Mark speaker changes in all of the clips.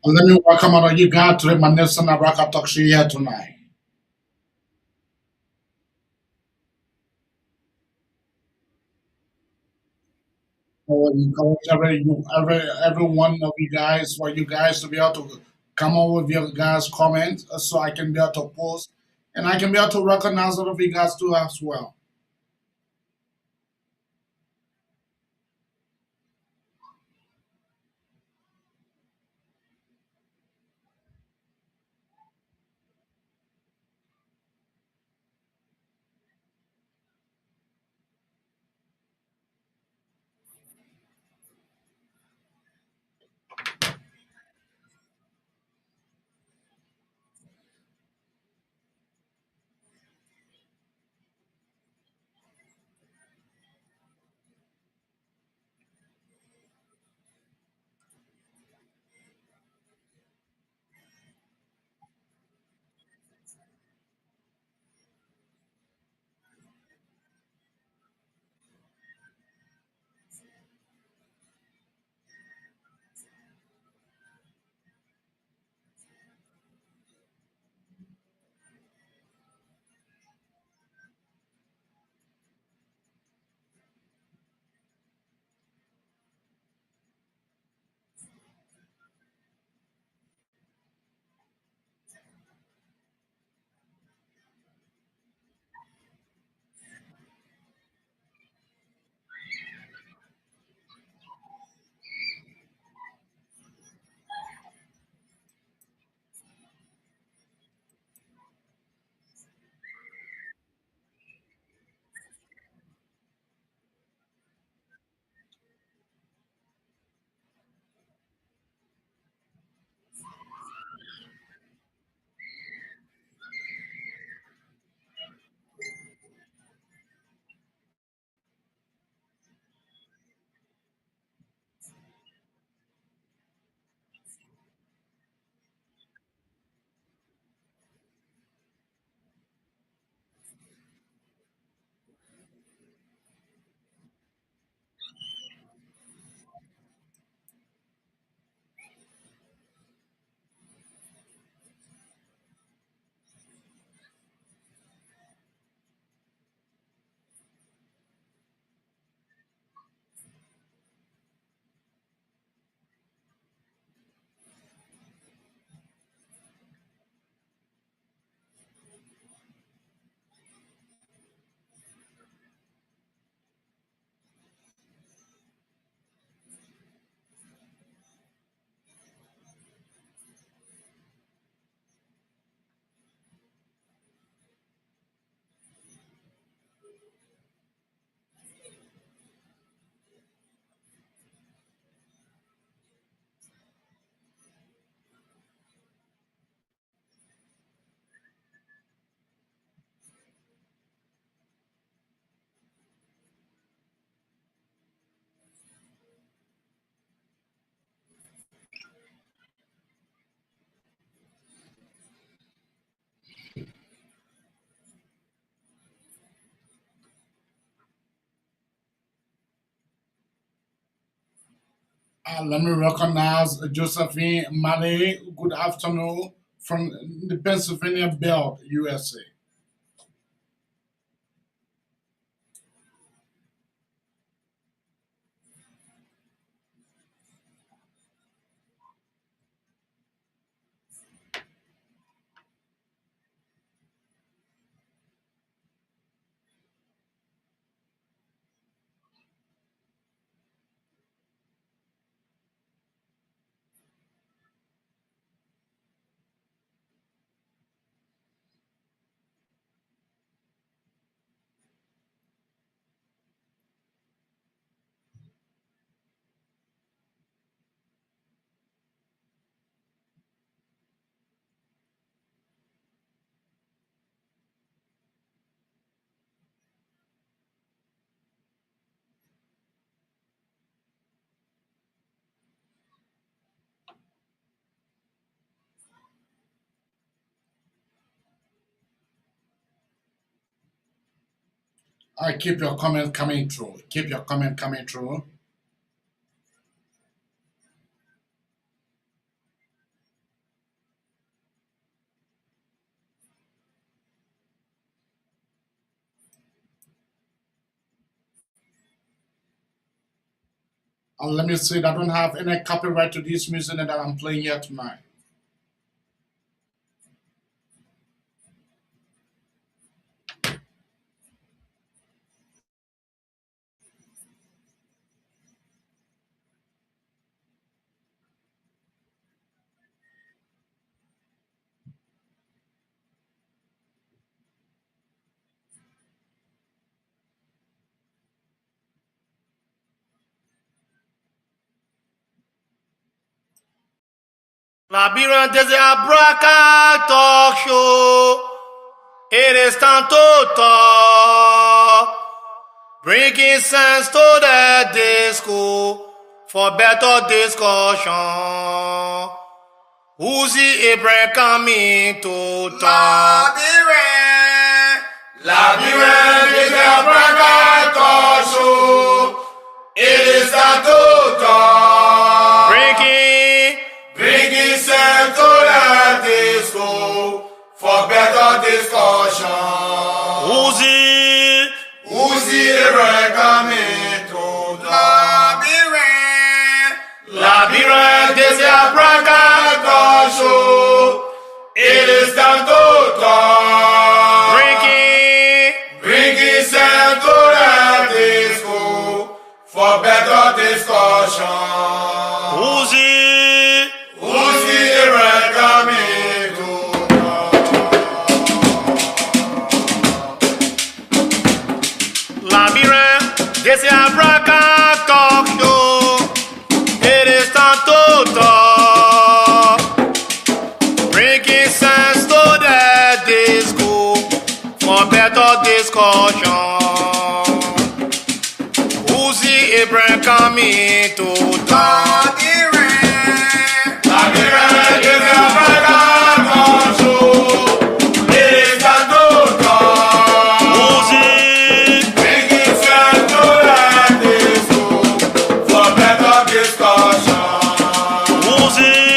Speaker 1: Let me welcome all of you guys to the Manessa Nabraka Talk Show here tonight. I would encourage every one of you guys for you guys to be able to come on with your guys' comments so I can be able to post and I can be able to recognize all of you guys too as well. Let me recognize Josephine Malay. Good afternoon from the Pennsylvania Belt, USA. I keep your comment coming through. Keep your comment coming through. let me say that I don't have any copyright to this music that I'm playing here tonight.
Speaker 2: Labyrinthe des Abraca Talk Show. It is time to talk. Bringing sense to the disco for better discussion. Uzi Abraham coming to talk. Labyrinthe des Abraca Talk Show. It is time to talk. Bringing sense to the disco for better discussion. Uzi Abraham to Labyrinthe des Abraca Talk Show. It is time to talk. Bringing sense to the disco for better discussion. Uzi Abraham to Labyrinthe des Abraca Talk Show. It is time to talk. Bringing sense to the disco for better discussion. Uzi Abraham coming to talk. Labyrinthe des Abraca Talk Show. It is time to talk. Bringing sense to the disco for better discussion.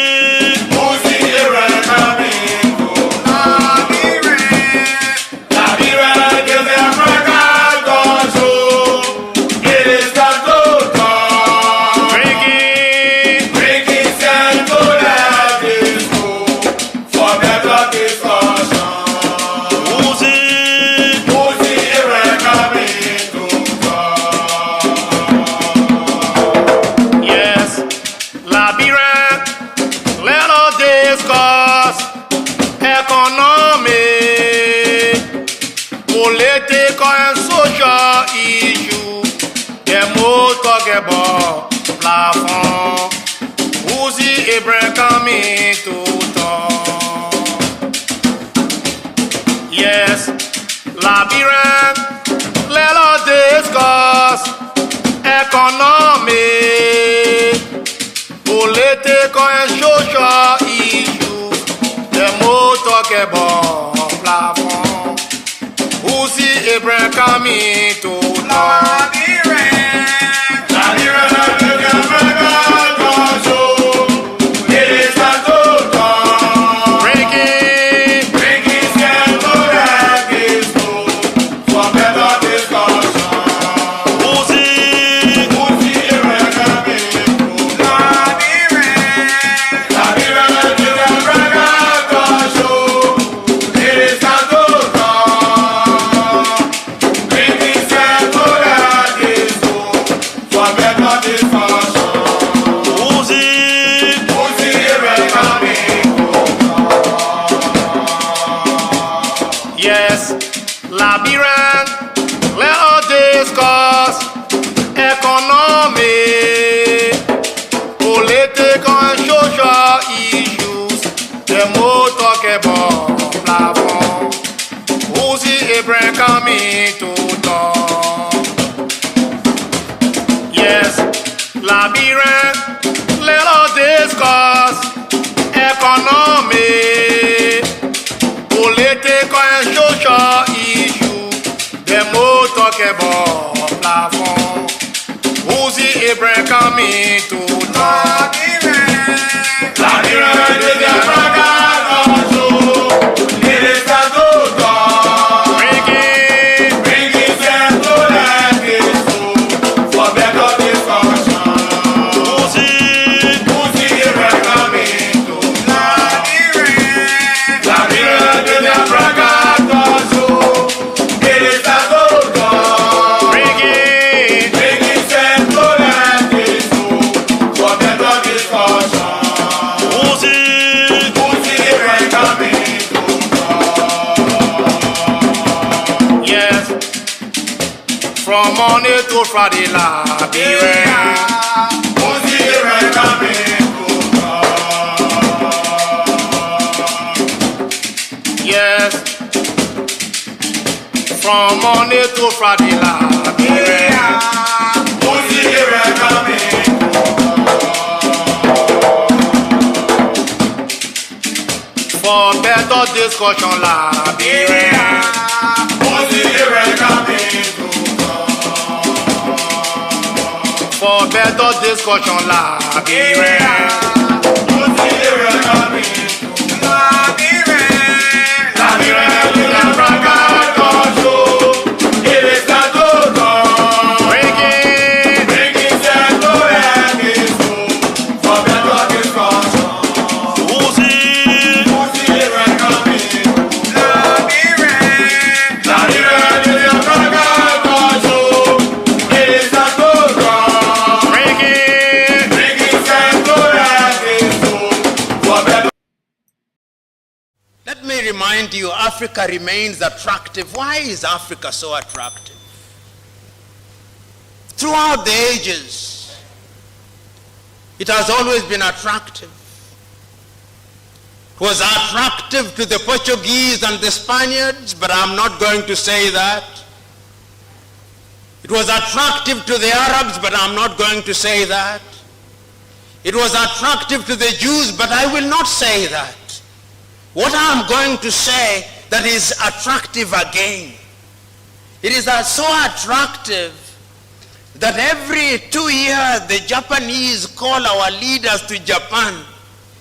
Speaker 2: Uzi Abraham coming to Labyrinthe des Abraca Talk Show. It is time to talk. Bringing sense to the disco for better discussion. Uzi Abraham coming to talk. Yes, Labyrinthe, let us discuss economic, political and social issues. Them all talk about platform. Uzi Abraham coming to talk. Yes, Labyrinthe, let us discuss economic, political and social issues. Them all talk about platform. Uzi Abraham coming to talk. Labyrinthe des Abraca Talk Show. It is time to talk. Bringing sense to the disco for better discussion. Uzi Abraham coming to talk. Labyrinthe des Abraca Talk Show. It is time to talk. Bringing sense to the disco for better discussion. Uzi Abraham coming to talk. Yes, Labyrinthe, let us discuss economic, political and social issues. Them all talk about platform. Uzi Abraham coming to talk. Yes, Labyrinthe, let us discuss economic, political and social issues. Them all talk about platform. Uzi Abraham coming to talk. Labyrinthe des Abraca Talk Show. It is time to talk. Bringing sense to the disco for better discussion. From Monday to Friday, Liberia. Yes. From Monday to Friday, Liberia. For better discussion, Liberia. For better discussion, Liberia. Let me remind you, Africa remains attractive. Why is Africa so attractive? Throughout the ages, it has always been attractive. It was attractive to the Portuguese and the Spaniards, but I'm not going to say that. It was attractive to the Arabs, but I'm not going to say that. It was attractive to the Jews, but I will not say that. What I'm going to say that is attractive again, it is so attractive that every 2 years the Japanese call our leaders to Japan.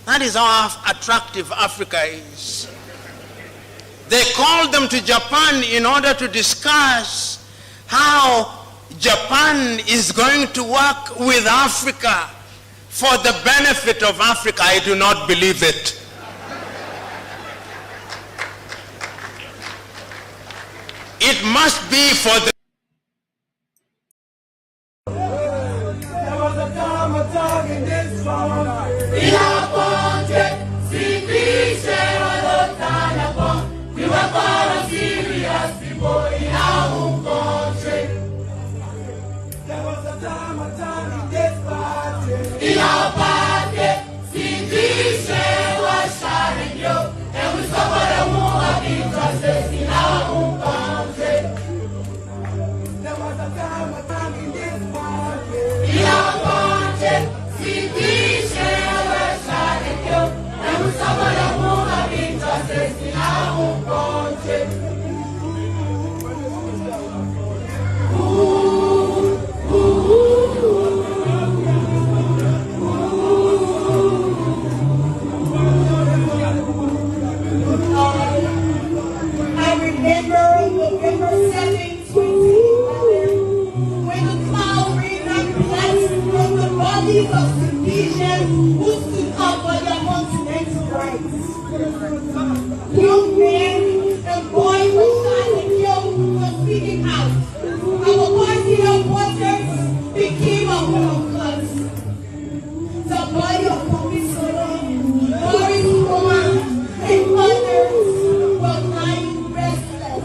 Speaker 2: That is how attractive Africa is. They call them to Japan in order to discuss how Japan is going to work with Africa for the benefit of Africa. I do not believe it. It must be for the... There was a time of talking this phone. We were part of serious people in our own country. There was a time of talking this party. In our party, CDC was shining you, and we suffered a war of injustice in our own country. There was a time of talking this party. In our country, CDC was shining you, and we suffered a war of injustice in our own country. I remember November 17th, when the cloud rain and blessed from the bodies of civilians who stood up for their continental rights. Young men and boys were shot and killed for speaking out. Our party of waters became a holocaust. The body of Komisoro, Doris Roman, and others were lying restless.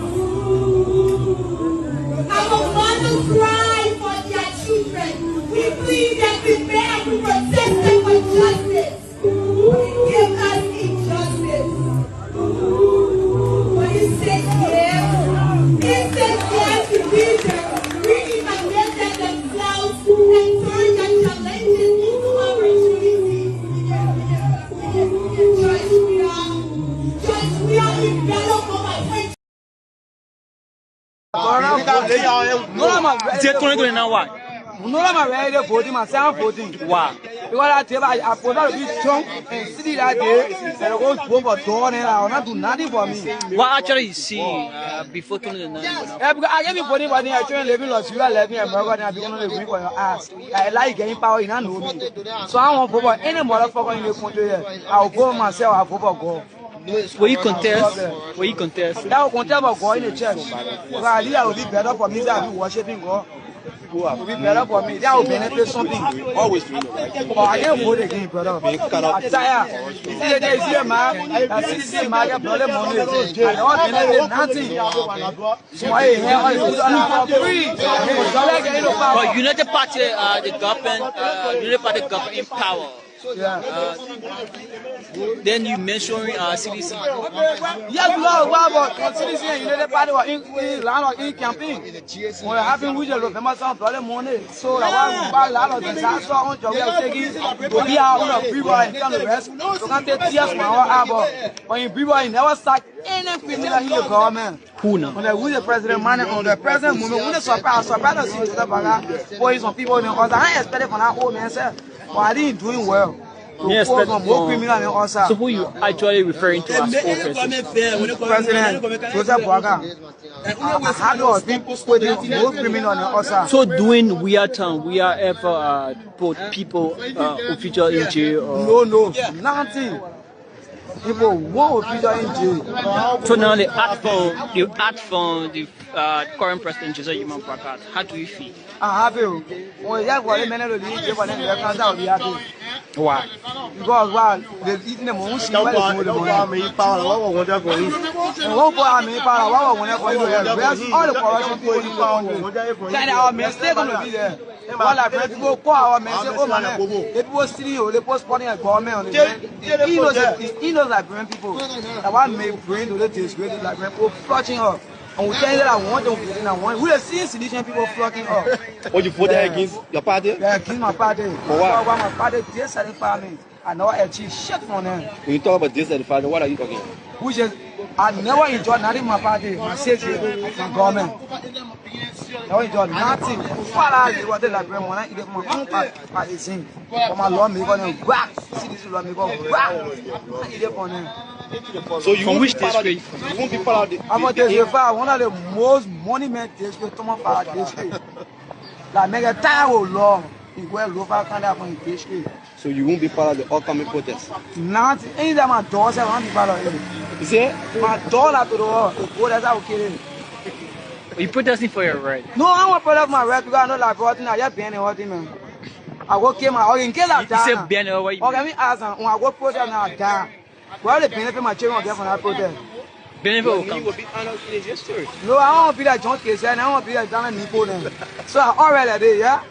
Speaker 2: Our mothers cry for their children. We plead and we beg, we protest them for justice. Give us injustice. But it says yes to leaders, reinvented themselves and turned their challenges into opportunities. Judge, we are developed for my friends.
Speaker 3: No, I'm ready voting myself voting. Wow. Because I tell you, I put out a bit strong and city that day, and I go to over door and I not do nothing for me.
Speaker 4: What actually you see before 2009?
Speaker 3: Yeah, because I get me voting, but I try living lost. You are living in America, and I'm going to win for your ass. I like getting power in and know me. So I won't vote for any motherfucker in the country here. I'll vote myself, I'll vote for God.
Speaker 4: Will you contest? Will you contest?
Speaker 3: I will contest for God in the church. Because I think I will be better for me than worshiping God.
Speaker 5: people have
Speaker 3: It will be better for me. That will benefit something.
Speaker 5: always doing it right.
Speaker 3: But I can't vote again, brother.
Speaker 5: Being cut
Speaker 3: I
Speaker 5: off.
Speaker 3: tired. You see a man, I see a man get bloody money. And all benefit nothing. So I hear all the $2 for free. Dollar get into power.
Speaker 4: But United Party, the government, United Party government in power.
Speaker 3: Yeah.
Speaker 4: Then you mention CDC.
Speaker 3: Yes, Lord, but citizen, United Party were in land in campaign. When having with the November some bloody money, so that one lot of disaster on job we are taking to be out on a people and tell the rest. So can't take tears from our album. When you people never start any criminal in the government.
Speaker 4: Who now?
Speaker 3: When they with the president man on the president moment, when they surprise the city to the baga, boys some people in the house. I expected from that old man say, but I didn't doing well.
Speaker 4: Yes, but
Speaker 3: more criminal than us.
Speaker 4: so who you actually referring to as four persons?
Speaker 3: President Joseph Boaga. I had those people putting more criminal than us.
Speaker 4: So doing weird town, we are ever put people official in jail or
Speaker 3: No, nothing. People won't official in jail.
Speaker 4: so now the act from the current president Joseph Human Packard. How do you feel?
Speaker 3: I'm happy. When you go to many of the jail, but then you can't be happy.
Speaker 4: Why?
Speaker 3: Because while they're eating the money, she went to the money. And one for I mean, power, one for you. Where's all the corruption people in power? Then our mistake gonna be there. While I pray people call our men say, oh man, they was stealing, they was spawning a government. He knows like brain people. That one may brain to the taste, like brain people flushing up. And we tell you that I want them to I want. We have seen Silesian people flocking up.
Speaker 5: Oh, you voted against your party?
Speaker 3: Yeah, against my party.
Speaker 5: For what?
Speaker 3: My party did satisfy me. I know I achieved shit from them.
Speaker 5: When you talk about this and the what are you talking?
Speaker 3: Which is, I never enjoyed nothing my party, my safety, my government. Never enjoyed nothing. What I did was like when I eat my own party sing. For my lawmaker, them back. See this lawmaker back. I eat it for them.
Speaker 5: So you
Speaker 4: From which
Speaker 5: district? You won't be part of the.
Speaker 3: I'm a district, one of the most monument districts to my father district. Like make a time of law. You go local candidates from the district.
Speaker 5: So you won't be part of the upcoming protest.
Speaker 3: Nothing. Anytime my door says I want to be part of it.
Speaker 5: You see?
Speaker 3: My door to the wall. Oh, that's how kill it.
Speaker 4: Are you protesting for your right?
Speaker 3: No, I want to protect my right because I know like what I just being what man. I go kill my in case I
Speaker 4: You
Speaker 3: die.
Speaker 4: say Ben or what you
Speaker 3: Okay, me ask when I go protest now I die. What the benefit my children get from that protest?
Speaker 4: benefit will
Speaker 5: You
Speaker 4: come.
Speaker 5: will be honored in your story.
Speaker 3: No, I don't want to be like John Casey and I want to be like Dana Nipo then. So I already did, yeah?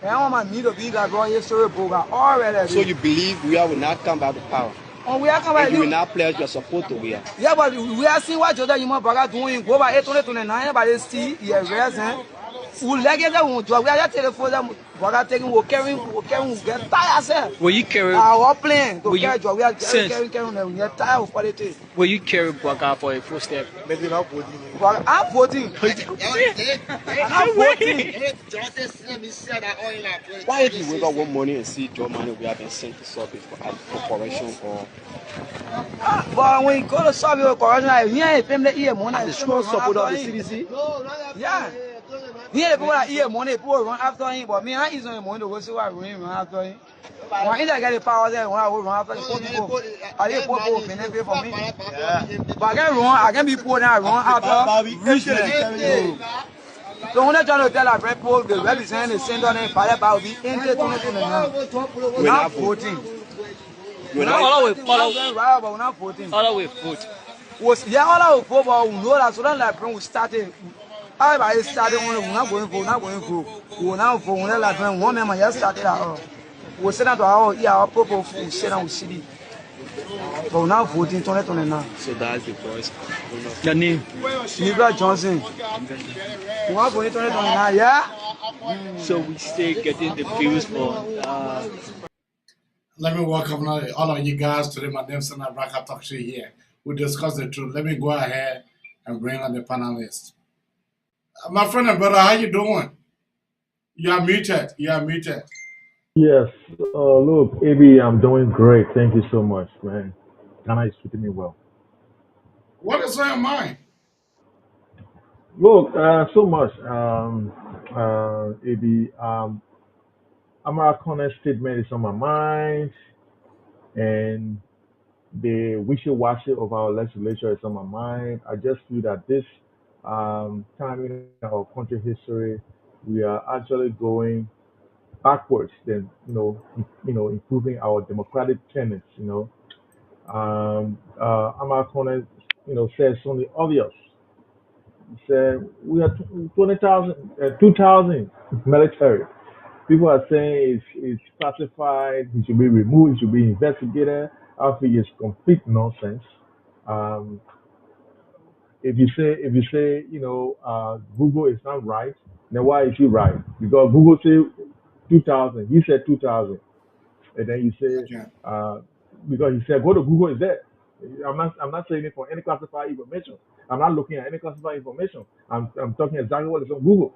Speaker 3: And I want my need to be like Ron history book. I already did.
Speaker 5: So you believe we will not come back to power?
Speaker 3: And we are coming
Speaker 5: And you will not pledge your support to we are.
Speaker 3: yeah, but we are seeing what Jordan Human Baga doing. Go by 829, but they see your reason. We like it, we are just telephone. Baga taking, we get tired, sir.
Speaker 4: Will you carry
Speaker 3: Our plane to
Speaker 4: Will you-
Speaker 3: carry job. We are
Speaker 4: Since-
Speaker 3: carrying, we get tired of politics.
Speaker 4: will you carry Bwaka for a full step?
Speaker 3: But I'm voting. I'm voting.
Speaker 5: Why if you wake up one morning and see your money we have been sent to solve it for corporation or
Speaker 3: But when you go to solve your corruption, here is family here money.
Speaker 5: the strong support of the CDC?
Speaker 3: Yeah. Here people that here money, people run after him. But me, I use my money to go see what run after him. When I get the power there, when I will run after the poor people, I get poor people pay for me. But I can be poor now, run after rich men. So when I try to tell our people, the represent the same on the fire, but will be into
Speaker 5: We're
Speaker 3: not
Speaker 5: not
Speaker 3: voting.
Speaker 5: We're
Speaker 4: All
Speaker 5: not
Speaker 4: the way,
Speaker 3: Right, but we're not voting.
Speaker 4: all the way vote.
Speaker 3: Was yeah, all our vote, but we know that so that like when we started, everybody started on we're not going for, not going for. We're not for when like when one member just started out. We send out to our people who send out city. But we're not voting 2029.
Speaker 5: so that's the voice.
Speaker 4: Your name.
Speaker 3: Nicola Johnson. We're not voting 2029, yeah?
Speaker 4: So we still getting the views for
Speaker 1: Let me welcome all of you guys today. My name is Nabraka Talk Show here. We discuss the truth. Let me go ahead and bring on the panelists. My friend and brother, how you doing? You are muted. You are muted.
Speaker 6: Yes. Look, AB, I'm doing great. Thank you so much, man. Ghana is treating me well.
Speaker 1: What is on your mind?
Speaker 6: Look, so much, AB. American statement is on my mind, and the wishy-washy of our legislature is on my mind. I just feel that this time in our country history, we are actually going backwards than improving our democratic tenets. Our opponent says something obvious. He said we are 20,000, 2,000 military. People are saying it's classified. He should be removed. He should be investigated. I think it's complete nonsense. Um, if you say Google is not right, then why is he right? Because Google say 2,000. He said 2,000. And then you say,
Speaker 1: Okay.
Speaker 6: because he said, go to Google is there. I'm not saying it for any classified information. I'm not looking at any classified information. I'm talking exactly what is on Google.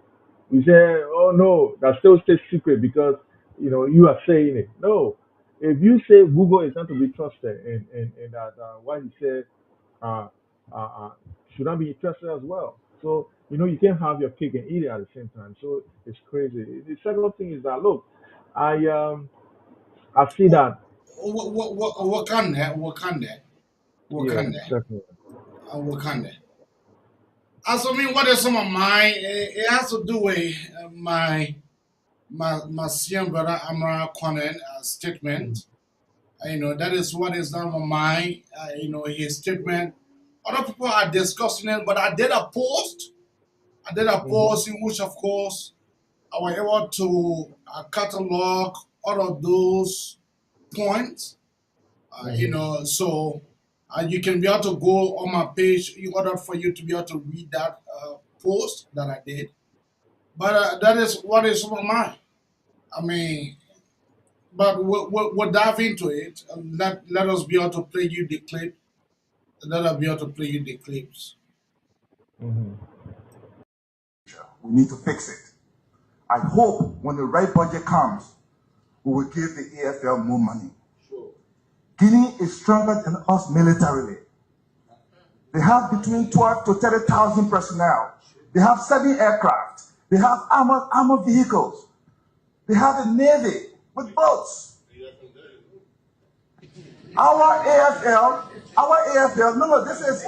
Speaker 6: You say, oh no, that still stays secret because you are saying it. No, if you say Google is not to be trusted, and that what he said uh, uh, uh, should not be trusted as well. So you can't have your cake and eat it at the same time. So it's crazy. The second thing is that look, I um I see that.
Speaker 1: Wakanda, Wakanda,
Speaker 6: Yeah,
Speaker 1: Wakanda,
Speaker 6: definitely.
Speaker 1: Wakanda. As I mean, what is some of mine? It has to do with my senior brother Amara Conan
Speaker 6: Mhm,
Speaker 1: statement. That is what is on my mind. His statement. Other people are discussing it, but I did a post. I did a
Speaker 6: mhm,
Speaker 1: post in which, of course, I was able to catalog all of those points.
Speaker 6: mhm,
Speaker 1: So you can be able to go on my page in order for you to be able to read that post that I did. But that is what is on my mind. I mean, but we'll dive into it. Let us be able to play you the clip. Let us be able to play you the clips.
Speaker 6: mhm,
Speaker 2: We need to fix it. I hope when the right budget comes, we will give the AFL more money. Guinea is stronger than us militarily. They have between 12 to 30,000 personnel. They have 7 aircraft. They have armored vehicles. They have a navy with boats. No, this is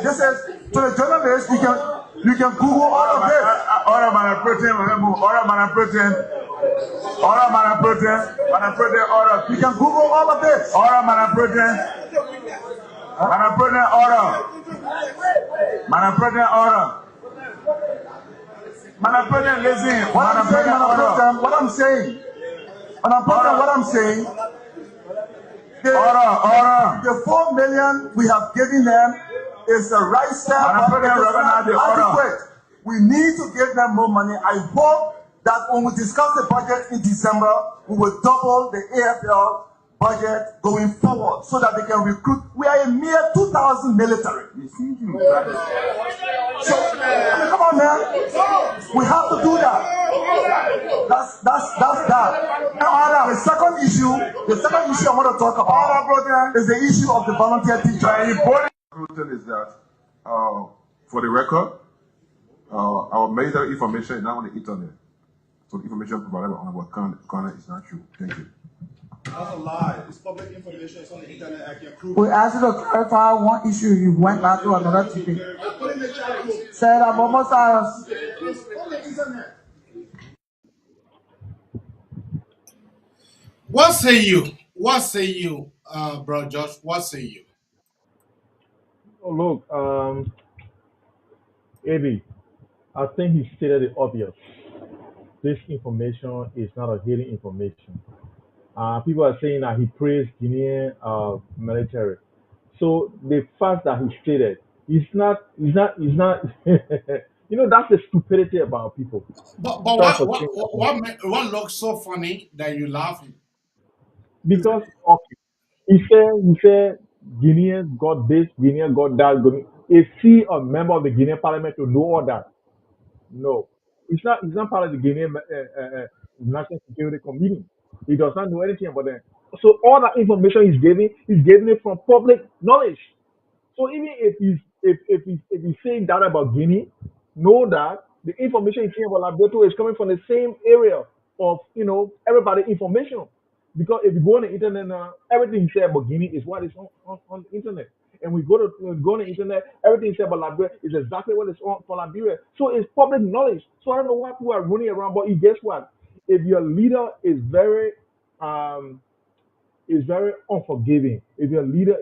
Speaker 2: to the journalists. You can Google all of this. Order man protein, order man protein, order man protein, order. You can Google all of this. Order man protein, order, man protein, order. Man protein, listen. What I'm saying, what I'm saying. The 4 million we have given them is the right step, but it is not adequate. We need to give them more money. I hope that when we discuss the budget in December, we will double the AFL budget going forward so that they can recruit. We are a mere 2,000 military. So, I mean, come on, man. We have to do that. That's that. Now, the second issue I want to talk about is the issue of the volunteer teacher. Thing is that, for the record, our military information is not on the internet. So the information provided by Honorable Khan is not true. Thank you. That's a lie. It's public information. It's on the internet. I can prove it. We asked you to clarify one issue. You went back to another topic. Said I'm almost out.
Speaker 1: What say you? What say you, bro, Josh? What say you?
Speaker 6: Oh, look, Eddie, I think he stated the obvious. This information is not a hidden information. People are saying that he praised Guinean military. So the fact that he stated, he's not. That's the stupidity about people.
Speaker 1: But
Speaker 6: Sorry
Speaker 1: what
Speaker 6: for
Speaker 1: what
Speaker 6: saying that.
Speaker 1: what looks so funny that you laughing?
Speaker 6: Because okay, he said Guineans got this, Guinean got that. Is he a member of the Guinean parliament to know all that? No, he's not part of the Guinean National Security Committee. He does not know anything about that. So all that information he's giving it from public knowledge. So even if he's saying that about Guinea, know that the information he's saying about Liberia is coming from the same area of everybody information. Because if you go on the internet now, everything he said about Guinea is what is on the internet. And we go on the internet, everything said about Liberia is exactly what it's on for Liberia. So it's public knowledge. So I don't know why people are running around, but guess what? If your leader um is very unforgiving, if the leader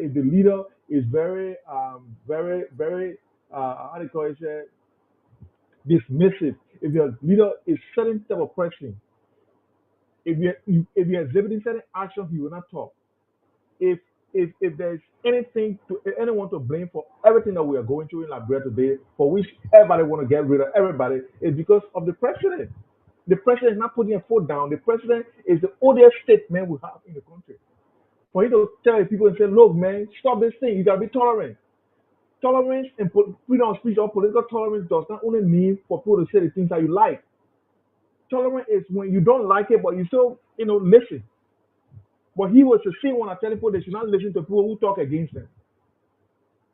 Speaker 6: is very how do you call it, dismissive, if your leader is certain type of person, if you're exhibiting certain actions, he will not talk. If if there's anything to anyone to blame for everything that we are going through in Liberia today, for which everybody want to get rid of everybody, is because of the president. The president is not putting a foot down. The president is the oldest statesman we have in the country. For you to tell people and say, look, man, stop this thing. You gotta be tolerant. Tolerance and freedom of speech or political tolerance does not only mean for people to say the things that you like. Tolerance is when you don't like it, but you still, listen. But he was to see when I tell people they should not listen to people who talk against them.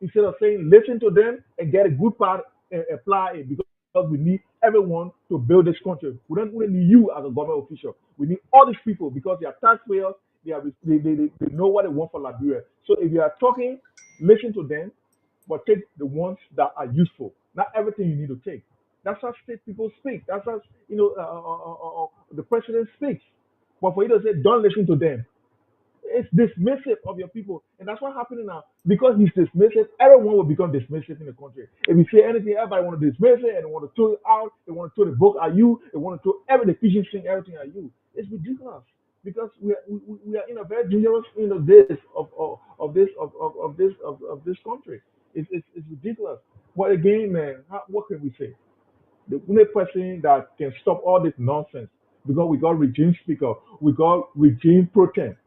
Speaker 6: Instead of saying listen to them and get a good part and apply it, because we need everyone to build this country. We don't only need you as a government official. We need all these people because they are taxpayers. They know what they want for Liberia. So if you are talking, listen to them, but take the ones that are useful. Not everything you need to take. That's how state people speak. That's how the president speaks. But for you to say don't listen to them, it's dismissive of your people, and that's what's happening now. Because he's dismissive, everyone will become dismissive in the country. If you say anything, everybody want to dismiss it and they want to throw it out. They want to throw the book at you. They want to throw the kitchen sink, everything at you. It's ridiculous because we are in a very dangerous this of this country. It's ridiculous. But again, man, what can we say? The only person that can stop all this nonsense, because we got regime speaker, we got regime protest.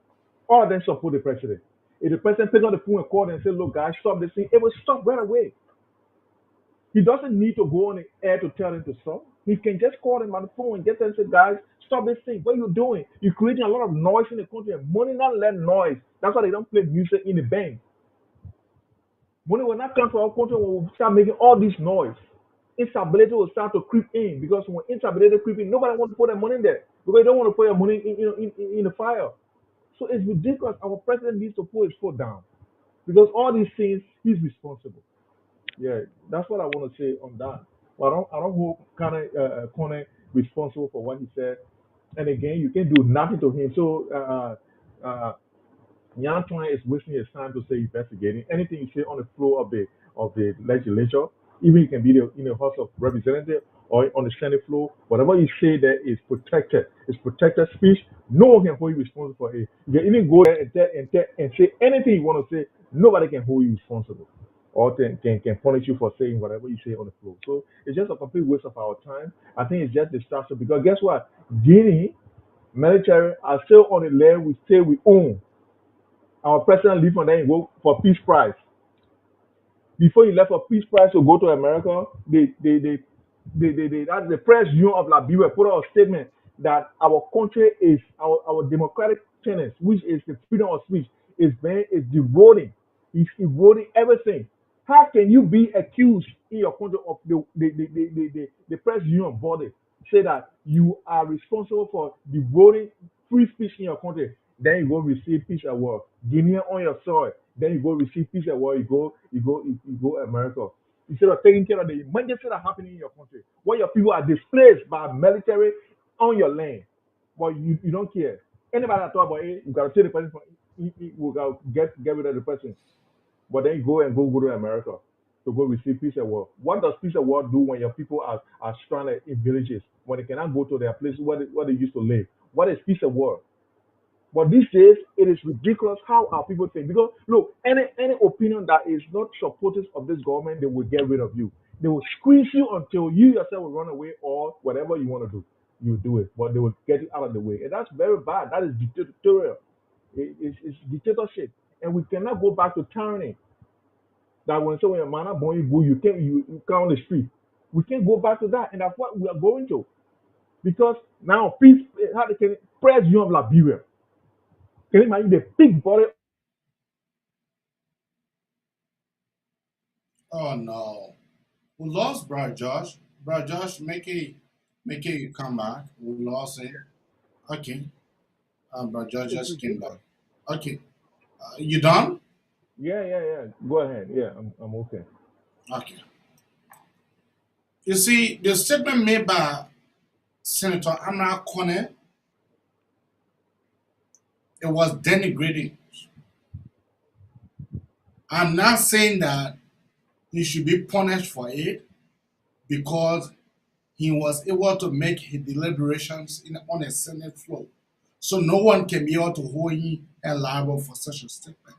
Speaker 6: All of them support the president. If the president pick up the phone and call and say, look, guys, stop this thing, it will stop right away. He doesn't need to go on the air to tell them to stop. He can just call them on the phone and get them and say, guys, stop this thing. What are you doing? You're creating a lot of noise in the country. Money not let noise. That's why they don't play music in the bank. Money will not come to our country when we start making all this noise. Instability will start to creep in, because when instability creep in, nobody wants to put their money in there because they don't want to put their money in the fire. So it's ridiculous. Our president needs to put his foot down because all these things he's responsible. Yeah, that's what I want to say on that. But I don't hold Kone responsible for what he said. And again, you can do nothing to him. So Yan Twan is wasting his time to say investigating. Anything you say on the floor of the legislature, even it can be in the House of Representatives or on the Senate floor, whatever you say there is protected. It's protected speech. No one can hold you responsible for it. You can even go there and say anything you want to say. Nobody can hold you responsible or can punish you for saying whatever you say on the floor. So it's just a complete waste of our time. I think it's just distraction because guess what? Guinea military are still on the land we say we own. Our president leave and then go for peace prize. Before he left for peace prize to go to America, that's the press union of Liberia put out a statement that our country is our democratic tenets, which is the freedom of speech, is eroding. It's eroding everything. How can you be accused in your country of the press union body say that you are responsible for eroding free speech in your country? Then you go receive peace award. Guinea on your soil. Then you go receive peace award. You go America. Instead of taking care of the emergencies that are happening in your country, where your people are displaced by military on your land, but you don't care. Anybody that talk about it, you gotta take the person. We gotta get rid of the person. But then you go to America to go receive peace award. What does peace award do when your people are stranded in villages when they cannot go to their place where they used to live? What is peace award? But these days, it is ridiculous how our people think. Because look, any opinion that is not supportive of this government, they will get rid of you. They will squeeze you until you yourself will run away or whatever you want to do, you do it. But they will get you out of the way, and that's very bad. That is dictatorial. It's dictatorship, and we cannot go back to tyranny. That when someone a man born you come on the street. We can't go back to that, and that's what we are going to. Because now peace, how they can press you of Liberia. Can you imagine the big body?
Speaker 1: Oh no. We lost Brad Josh. Brad Josh, make it come back. We lost him. Okay. Brad Josh
Speaker 6: It's
Speaker 1: just came
Speaker 6: ridiculous.
Speaker 1: back. Okay. You done?
Speaker 6: Yeah. Go ahead. Yeah, I'm okay.
Speaker 1: Okay. You see, the statement made by Senator Amra Kone, it was denigrating. I'm not saying that he should be punished for it because he was able to make his deliberations on a Senate floor. So no one can be able to hold him liable for such a statement.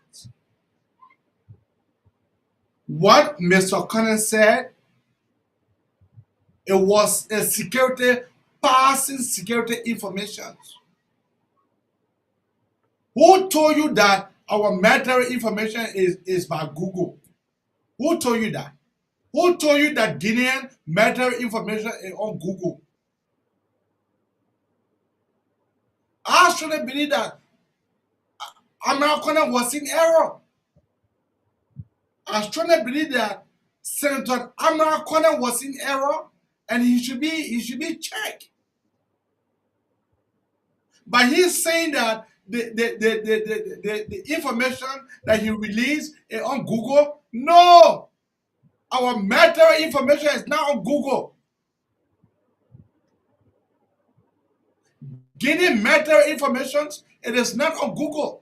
Speaker 1: What Mr. Collins said, it was a security, passing security information. Who told you that our military information is by Google? Who told you that? Who told you that Guinean military information is on Google? I shouldn't believe that American was in error. I strongly believe that Senator Amara Connor was in error and he should be checked. But he's saying that the information that he released is on Google. No, our military information is not on Google. Guinea military information, it is not on Google.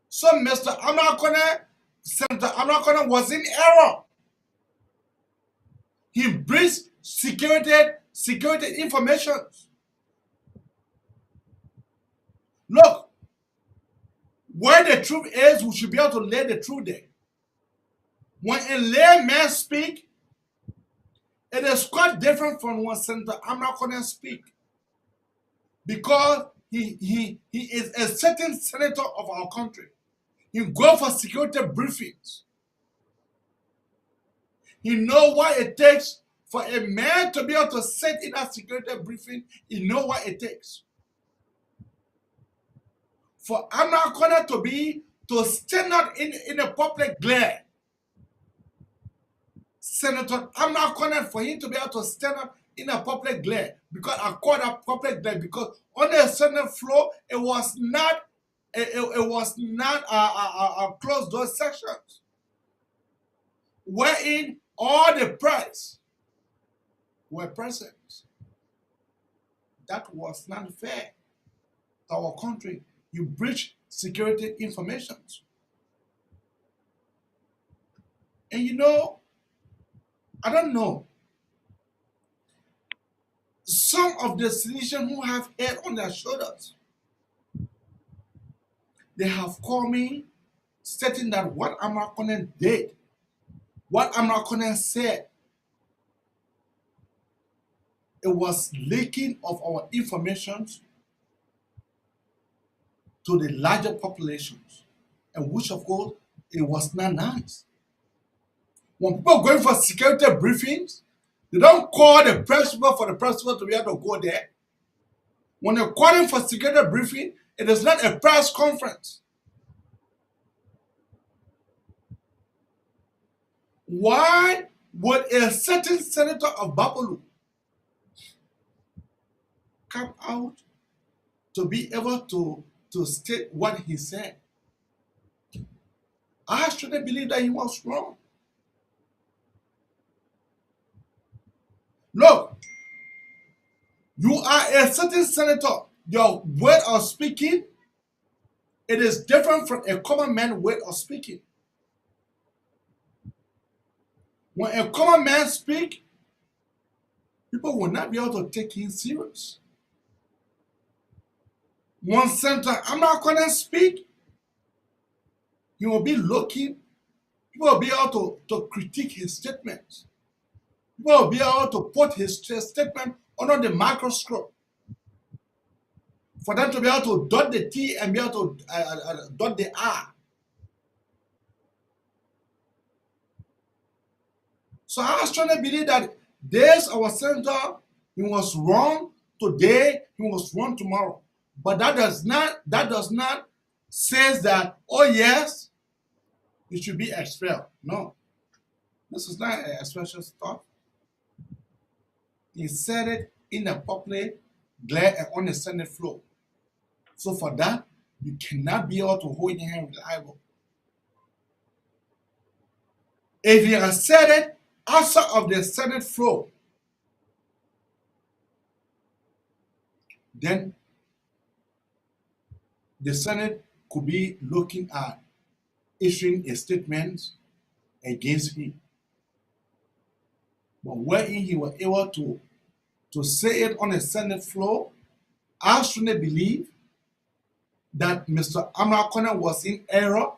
Speaker 1: So Mr. Amara Connor, Senator Amara Connor was in error. He breached security information. Look, where the truth is, we should be able to lay the truth there. When a layman speak, it is quite different from when Senator Amra speak. Because he is a certain senator of our country. He go for security briefings. He know what it takes for a man to be able to sit in that security briefing. He know what it takes. For Amra to stand out in a public glare. Senator Amra Connor, for him to be able to stand up in a public glare, because I call that public glare because on the Senate floor it was not a closed door sections, wherein all the press were present. That was not fair to our country. You breach security information, and I don't know. Some of the citizens who have head on their shoulders, they have called me stating that what Amrakonen did, what Amrakonen said, it was leaking of our information to the larger populations, and which of course it was not nice. When people are going for security briefings, they don't call the principal for the principal to be able to go there. When they're calling for security briefing, it is not a press conference. Why would a certain senator of Babalu come out to be able to state what he said? I shouldn't believe that he was wrong. Look, you are a certain senator. Your way of speaking, it is different from a common man way of speaking. When a common man speak, people will not be able to take him serious. When Senator Amra speak, he will be looking, people will be able to critique his statements. People will be able to put his statement under the microscope for them to be able to dot the T and be able to dot the R. So I strongly believe that this our senator, he was wrong today, he was wrong tomorrow. But that does not says that, oh yes, he should be expelled. No, this is not a special stuff. He said it in a public glare and on the Senate floor. So for that, You cannot be able to hold him reliable. If he has said it outside of the Senate floor, then the Senate could be looking at issuing a statement against him. But wherein he was able to say it on the Senate floor, I strongly believe that Mr. Amakona was in error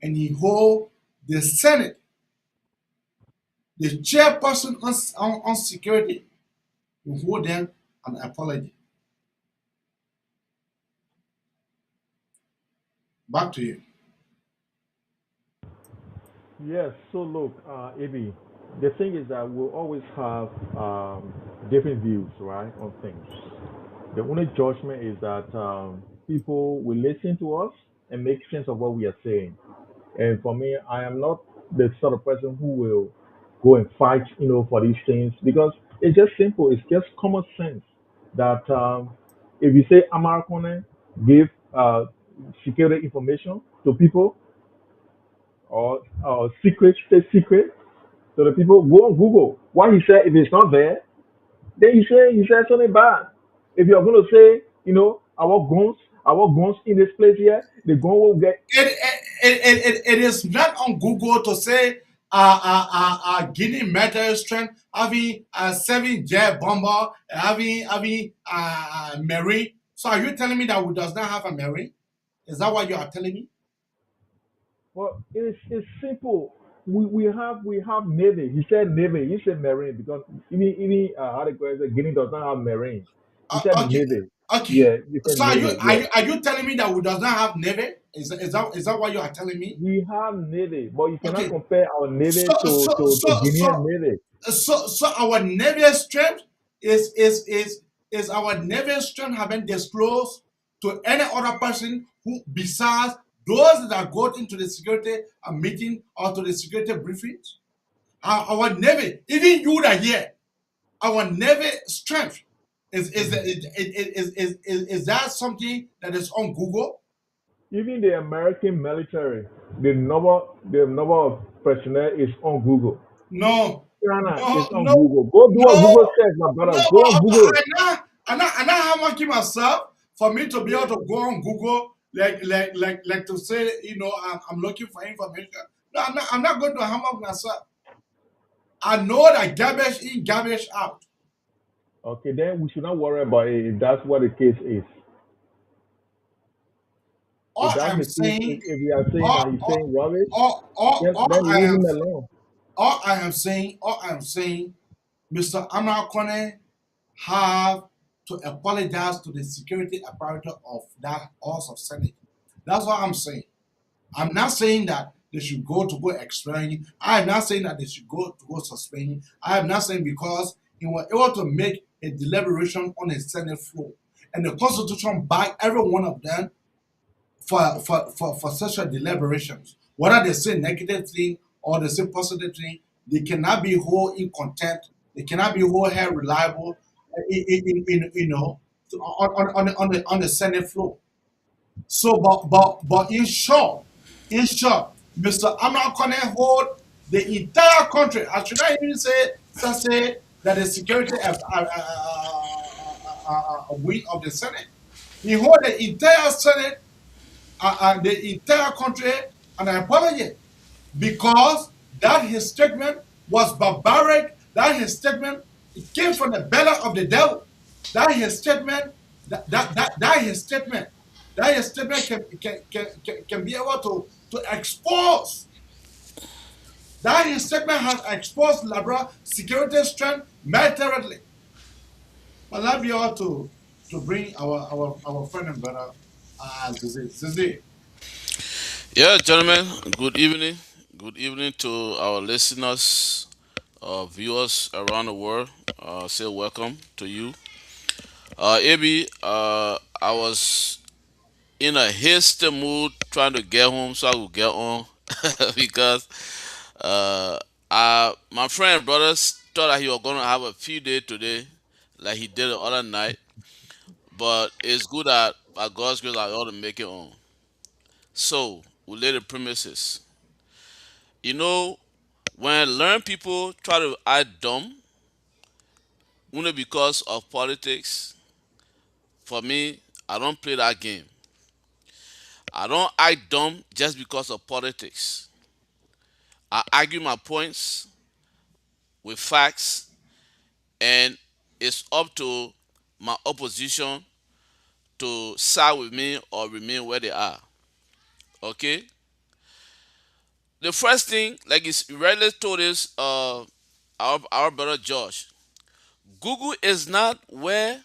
Speaker 1: and he hold the Senate, the chairperson on security, to hold them an apology. Back to you.
Speaker 6: Yes, so look, Ab, the thing is that we'll always have different views, right, on things. The only judgment is that people will listen to us and make sense of what we are saying. And for me, I am not the sort of person who will go and fight, for these things because it's just simple. It's just common sense that if you say Amarkone give security information to people or secret, state secret to the people, go on Google. What he said, if it's not there, then you say something bad. If you're going to say, our guns in this place here, the gun will get.
Speaker 1: It is not on Google to say Guinea metal strength having a 7 jet bomber having marine. So are you telling me that we does not have a marine? Is that what you are telling me?
Speaker 6: Well, it's simple. We have navy. He said navy. He said marine because even how the guy said Guinea does not have marine. He said
Speaker 1: Okay,
Speaker 6: navy.
Speaker 1: okay.
Speaker 6: Yeah, he said
Speaker 1: So are you
Speaker 6: navy.
Speaker 1: are
Speaker 6: Yeah,
Speaker 1: you are you telling me that we does not have navy? Is that what you are telling me?
Speaker 6: we have navy, but you cannot
Speaker 1: Okay.
Speaker 6: compare our navy
Speaker 1: So
Speaker 6: to
Speaker 1: so
Speaker 6: to
Speaker 1: so
Speaker 6: Guinean
Speaker 1: so
Speaker 6: navy.
Speaker 1: so our naval strength is is is is our naval strength having disclosed to any other person who besides those that go into the security meeting or to the security briefings? Our navy, even you that here, our navy strength is that something that is on Google?
Speaker 6: Even the American military, the number of personnel is on Google.
Speaker 1: No,
Speaker 6: Ghana is
Speaker 1: no,
Speaker 6: on
Speaker 1: no,
Speaker 6: Google. Go do a
Speaker 1: no.
Speaker 6: Google search, my brother.
Speaker 1: No,
Speaker 6: Go on Google.
Speaker 1: I not have monkey myself for me to be able to go on Google, like to say, I'm looking for information. No, I'm not going to hammer myself. I know that garbage in, garbage out.
Speaker 6: Okay, then we should not worry about it if that's what the case is. If
Speaker 1: All
Speaker 6: that's
Speaker 1: I'm
Speaker 6: the case,
Speaker 1: saying,
Speaker 6: if we are saying that
Speaker 1: all,
Speaker 6: he's
Speaker 1: all,
Speaker 6: saying rubbish,
Speaker 1: all
Speaker 6: then
Speaker 1: I
Speaker 6: leave
Speaker 1: am,
Speaker 6: him alone.
Speaker 1: all I am saying, Mr. Amar Kone have to apologize to the security apparatus of that House of Senate. That's what I'm saying. I'm not saying that they should go expel him. I am not saying that they should go suspend him. I am not saying because he was able to make a deliberation on a Senate floor. And the Constitution back every one of them for such a deliberations. Whether they say negative thing or they say positive thing, they cannot be whole in contempt. They cannot be whole here reliable on the Senate floor. So, but in short, Mr. Amran Kone hold the entire country. I should not even say that the security wing of the Senate. He hold the entire Senate, the entire country, an apology because that his statement was barbaric. That his statement it came from the belly of the devil. That his statement, that his statement, that his statement can be able to expose. That his statement has exposed Labra security strength militarily. But that be able to bring our friend and brother Zizi. Zizi.
Speaker 2: Yeah, gentlemen, good evening. Good evening to our listeners, viewers around the world. Say welcome to you. AB, I was in a hasty mood trying to get home so I could get on because my friend brothers thought that he was going to have a few day today like he did the other night. But it's good that
Speaker 7: by God's grace, I ought to make it on. So we lay the premises. You know, when learn people try to act dumb, only because of politics, for me, I don't play that game. I don't act dumb just because of politics. I argue my points with facts, and it's up to my opposition to side with me or remain where they are. Okay? The first thing, like it's rarely told is our brother Josh. Google is not where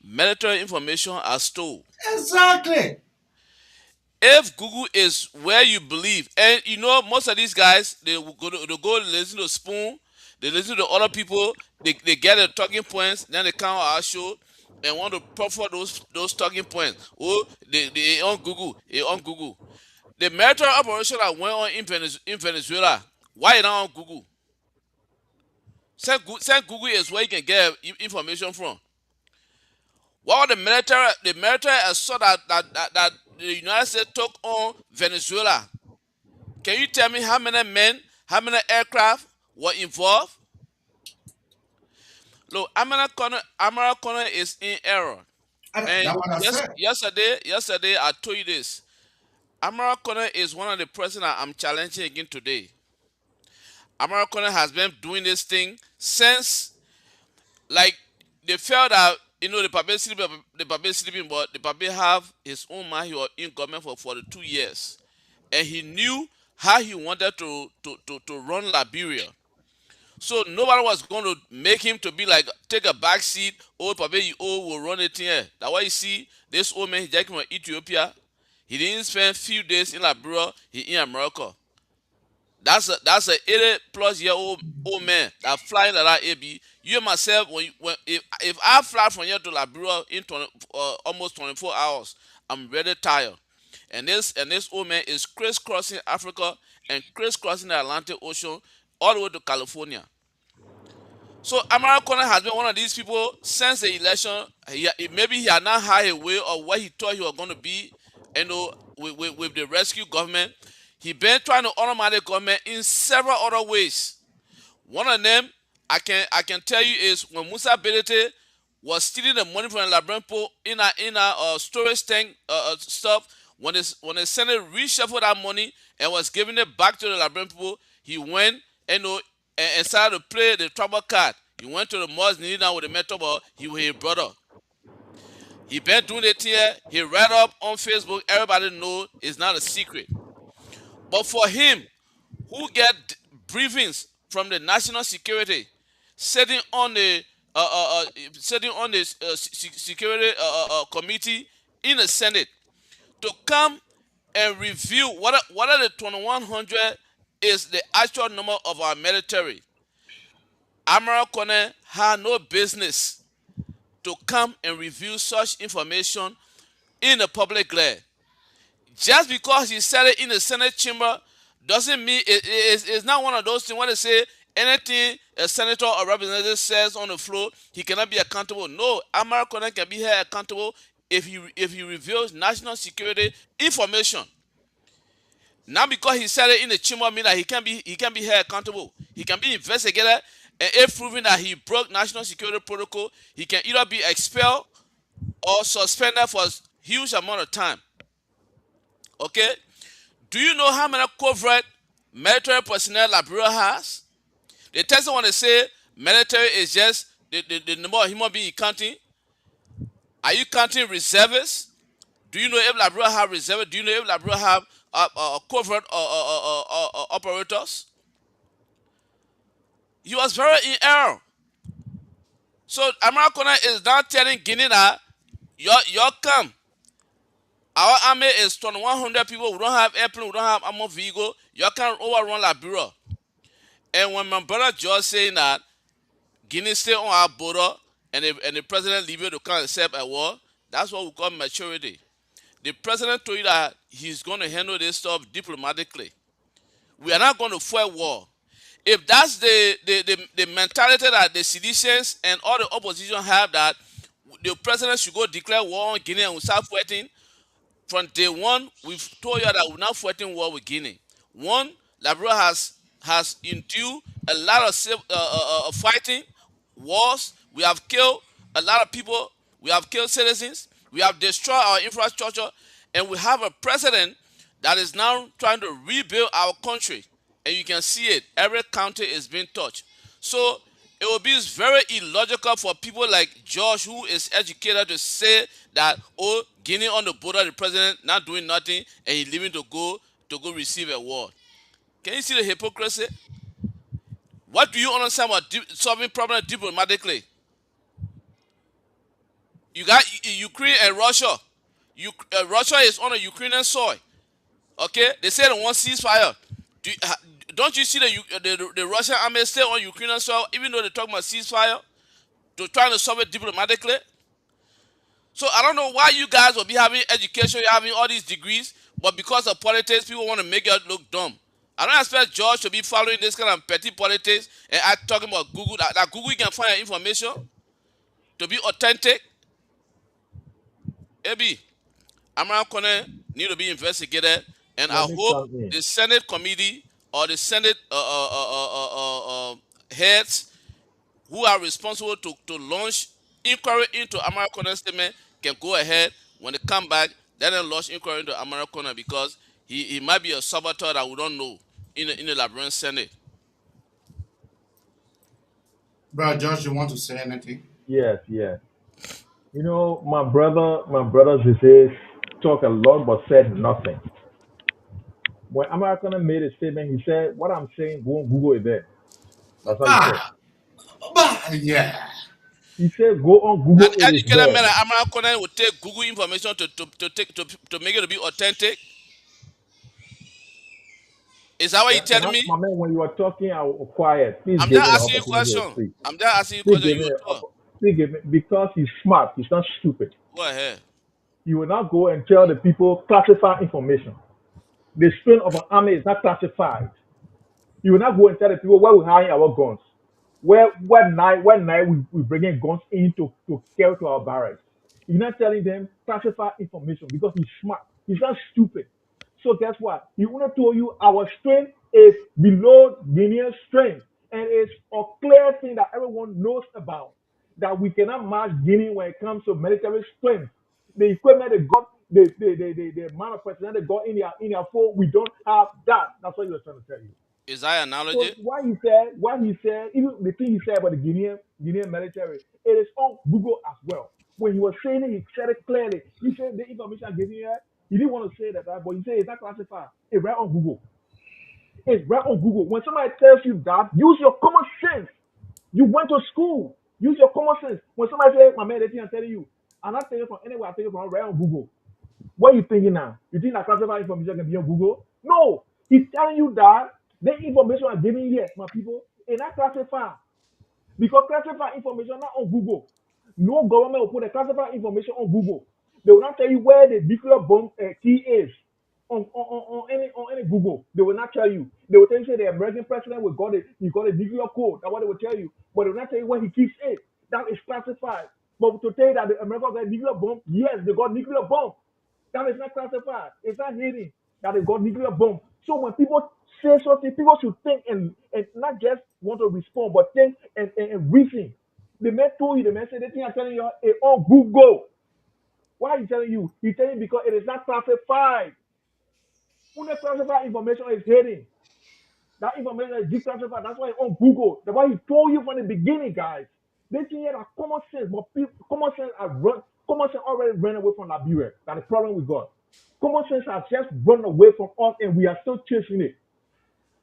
Speaker 7: military information are stored.
Speaker 1: Exactly.
Speaker 7: If Google is where you believe, and you know most of these guys they go listen to Spoon, they listen to other people, they get the talking points, then they come on our show and want to proffer those talking points. Oh, they on Google, they on Google. The military operation that went on in Venezuela, why it not on Google? Send Google is where you can get information from. What the military saw that the United States took on Venezuela. Can you tell me how many men, how many aircraft were involved? Look, Amara Connor is in error. And
Speaker 1: That's what I said.
Speaker 7: yesterday I told you this. Amara Connor is one of the presidents I'm challenging again today. Amara Connor has been doing this thing since, like, they felt that the Pape sleeping, but the Pape have his own mind. He was in government for 42 years, and he knew how he wanted to run Liberia. So nobody was going to make him to be like take a back seat. Oh, Pape, you will run it here. That's why you see this old man. He just came from Ethiopia. He didn't spend few days in Liberia. He in America. That's a 80+ year old man that flying like that. AB, you and myself, when if I fly from here to Liberia in almost 24 hours, I'm really tired. And this old man is crisscrossing Africa and crisscrossing the Atlantic Ocean all the way to California. So Amara Connor has been one of these people since the election. Maybe he had not had a way of what he thought he was going to be, with the rescue government. He been trying to undermine the government in several other ways. One of them I can tell you is when Musa Belete was stealing the money from the Liberian people in a storage tank stuff. When the Senate reshuffled that money and was giving it back to the Liberian people, he went and started to play the trouble card. He went to the mosque, kneeling down with the metal ball. He was his brother. He been doing it here. He read up on Facebook. Everybody know it's not a secret. But for him, who get briefings from the national security, sitting on the security committee in the Senate to come and review what are the 2100 is the actual number of our military. Admiral Kone had no business to come and review such information in the public glare. Just because he said it in the Senate chamber doesn't mean it's not one of those things where they say anything a senator or representative says on the floor, he cannot be accountable. No, Amara Kone can be held accountable if he reveals national security information. Not because he said it in the chamber mean that he can be held accountable. He can be investigated, and if proven that he broke national security protocol, he can either be expelled or suspended for a huge amount of time. Okay? Do you know how many covert military personnel Liberia has? The test want to say military is just the number of human beings counting. Are you counting reservists? Do you know if Liberia have reservists? Do you know if Liberia have covert operators? He was very in error. So Americana is now telling Guinea that your come. Our army is 2,100 people. We don't have airplane. We don't have armored vehicle. You can overrun Liberia. And when my brother George saying that Guinea stay on our border and the president leave it to come accept a war, that's what we call maturity. The president told you that he's going to handle this stuff diplomatically. We are not going to fight war. If that's the mentality that the citizens and all the opposition have, that the president should go declare war on Guinea and we start fighting. From day one, we've told you that we're not fighting war with Guinea. One, Liberia has endured a lot of fighting, wars. We have killed a lot of people. We have killed citizens. We have destroyed our infrastructure, and we have a president that is now trying to rebuild our country. And you can see it. Every county is being touched. So it will be very illogical for people like George, who is educated, to say that, oh, Guinea on the border, the president not doing nothing, and he leaving to go receive a award. Can you see the hypocrisy? What do you understand about solving problems diplomatically? You got Ukraine and Russia. Russia is on a Ukrainian soil. Okay, they said they want ceasefire. Don't you see the Russian army is still on Ukrainian soil, even though they talk about ceasefire, to trying to solve it diplomatically? So I don't know why you guys will be having education, you're having all these degrees, but because of politics, people want to make it look dumb. I don't expect George to be following this kind of petty politics and talking about Google. That Google you can find information to be authentic. Maybe Amaran Kone need to be investigated, and I
Speaker 6: Let me
Speaker 7: hope
Speaker 6: come in.
Speaker 7: the Senate committee or the Senate heads who are responsible to launch inquiry into American statement can go ahead when they come back. Let them launch inquiry into American because he might be a saboteur that we don't know in the Liberian Senate.
Speaker 1: Bro, Josh, you want to say anything?
Speaker 6: Yes, yes. You know, my brothers, he says, talk a lot but said nothing. When American made a statement, he said, "What I'm saying, go on Google it there." That's what he said.
Speaker 1: Ah, but yeah.
Speaker 6: He said, "Go on
Speaker 7: An
Speaker 6: Google, it is
Speaker 7: educated man
Speaker 6: there."
Speaker 7: like American will take Google information to make it to be authentic. Is that what you
Speaker 6: Can
Speaker 7: telling
Speaker 6: I,
Speaker 7: me?
Speaker 6: my man, when you were talking, I was quiet. Please
Speaker 7: I'm
Speaker 6: give me
Speaker 7: just
Speaker 6: the
Speaker 7: asking you a
Speaker 6: opportunity to
Speaker 7: question.
Speaker 6: speak.
Speaker 7: I'm just asking you a
Speaker 6: Please
Speaker 7: question.
Speaker 6: give
Speaker 7: You
Speaker 6: me
Speaker 7: will talk.
Speaker 6: please give me, because he's smart. He's not stupid.
Speaker 7: Go ahead.
Speaker 6: You will not go and tell the people classified information. The strength of an army is not classified. You will not go and tell the people where we hide our guns. Where night we bring in guns in to carry to our barracks. You're not telling them classified information because he's smart. He's not stupid. So guess what? He want to tell you our strength is below Guinean strength. And it's a clear thing that everyone knows about. That we cannot match Guinea when it comes to military strength. The equipment they got, the amount of personnel they got in their phone, we don't have that. That's what he was trying to tell you.
Speaker 7: Is that an
Speaker 6: So
Speaker 7: analogy?
Speaker 6: what he said, even the thing he said about the Guinean military, it is on Google as well. When he was saying it, he said it clearly. He said the information I'm giving you, he didn't want to say that, but he said it's not classified. It's right on Google. It's right on Google. When somebody tells you that, use your common sense. You went to school. Use your common sense. When somebody says, my man, the thing I'm telling you, I'm not taking it from anywhere. I'm taking it from right on Google. What are you thinking now? You think that classified information can be on Google? No. He's telling you that the information I'm giving you here, my people, is not classified. Because classified information not on Google. No government will put the classified information on Google. They will not tell you where the nuclear bomb key is on any Google. They will not tell you. They will tell you say the American president will got it. He got a nuclear code. That's what they will tell you. But they will not tell you where he keeps it. That is classified. But to tell you that the America got a nuclear bomb, yes, they got nuclear bomb. That is not classified. It's not hidden that they got nuclear bomb. So when people say something, people should think and not just want to respond, but think and reason. The man told you, the man said, the thing I'm telling you is on Google. Why are he telling you? He's telling you because it is not classified. Unclassified information is hidden. That information is declassified. That's why it's on Google. That's why he told you from the beginning, guys. They think here that common sense, but common sense already ran away from Liberia. That's the problem we got. Common sense has just run away from us, and we are still chasing it.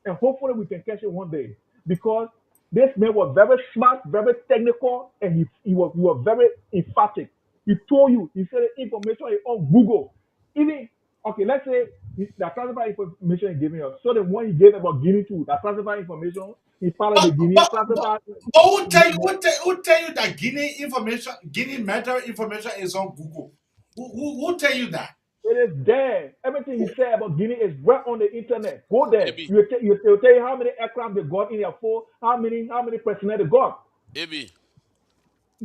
Speaker 6: And hopefully we can catch it one day. Because this man was very smart, very technical, and he was very emphatic. He told you, he said the information is on Google. Even okay, let's say the classified information he gave us. So the one he gave about Guinea too, that classified information, he followed the
Speaker 1: But
Speaker 6: Guinea
Speaker 1: but but,
Speaker 6: classified.
Speaker 1: but who tell you that Guinea matter information is on Google? Who tell you that?
Speaker 6: It is there. Everything he said about Guinea is right on the internet. Go there.
Speaker 7: Maybe,
Speaker 6: They'll tell you how many aircraft they got in their phone, how many personnel they got.
Speaker 7: maybe.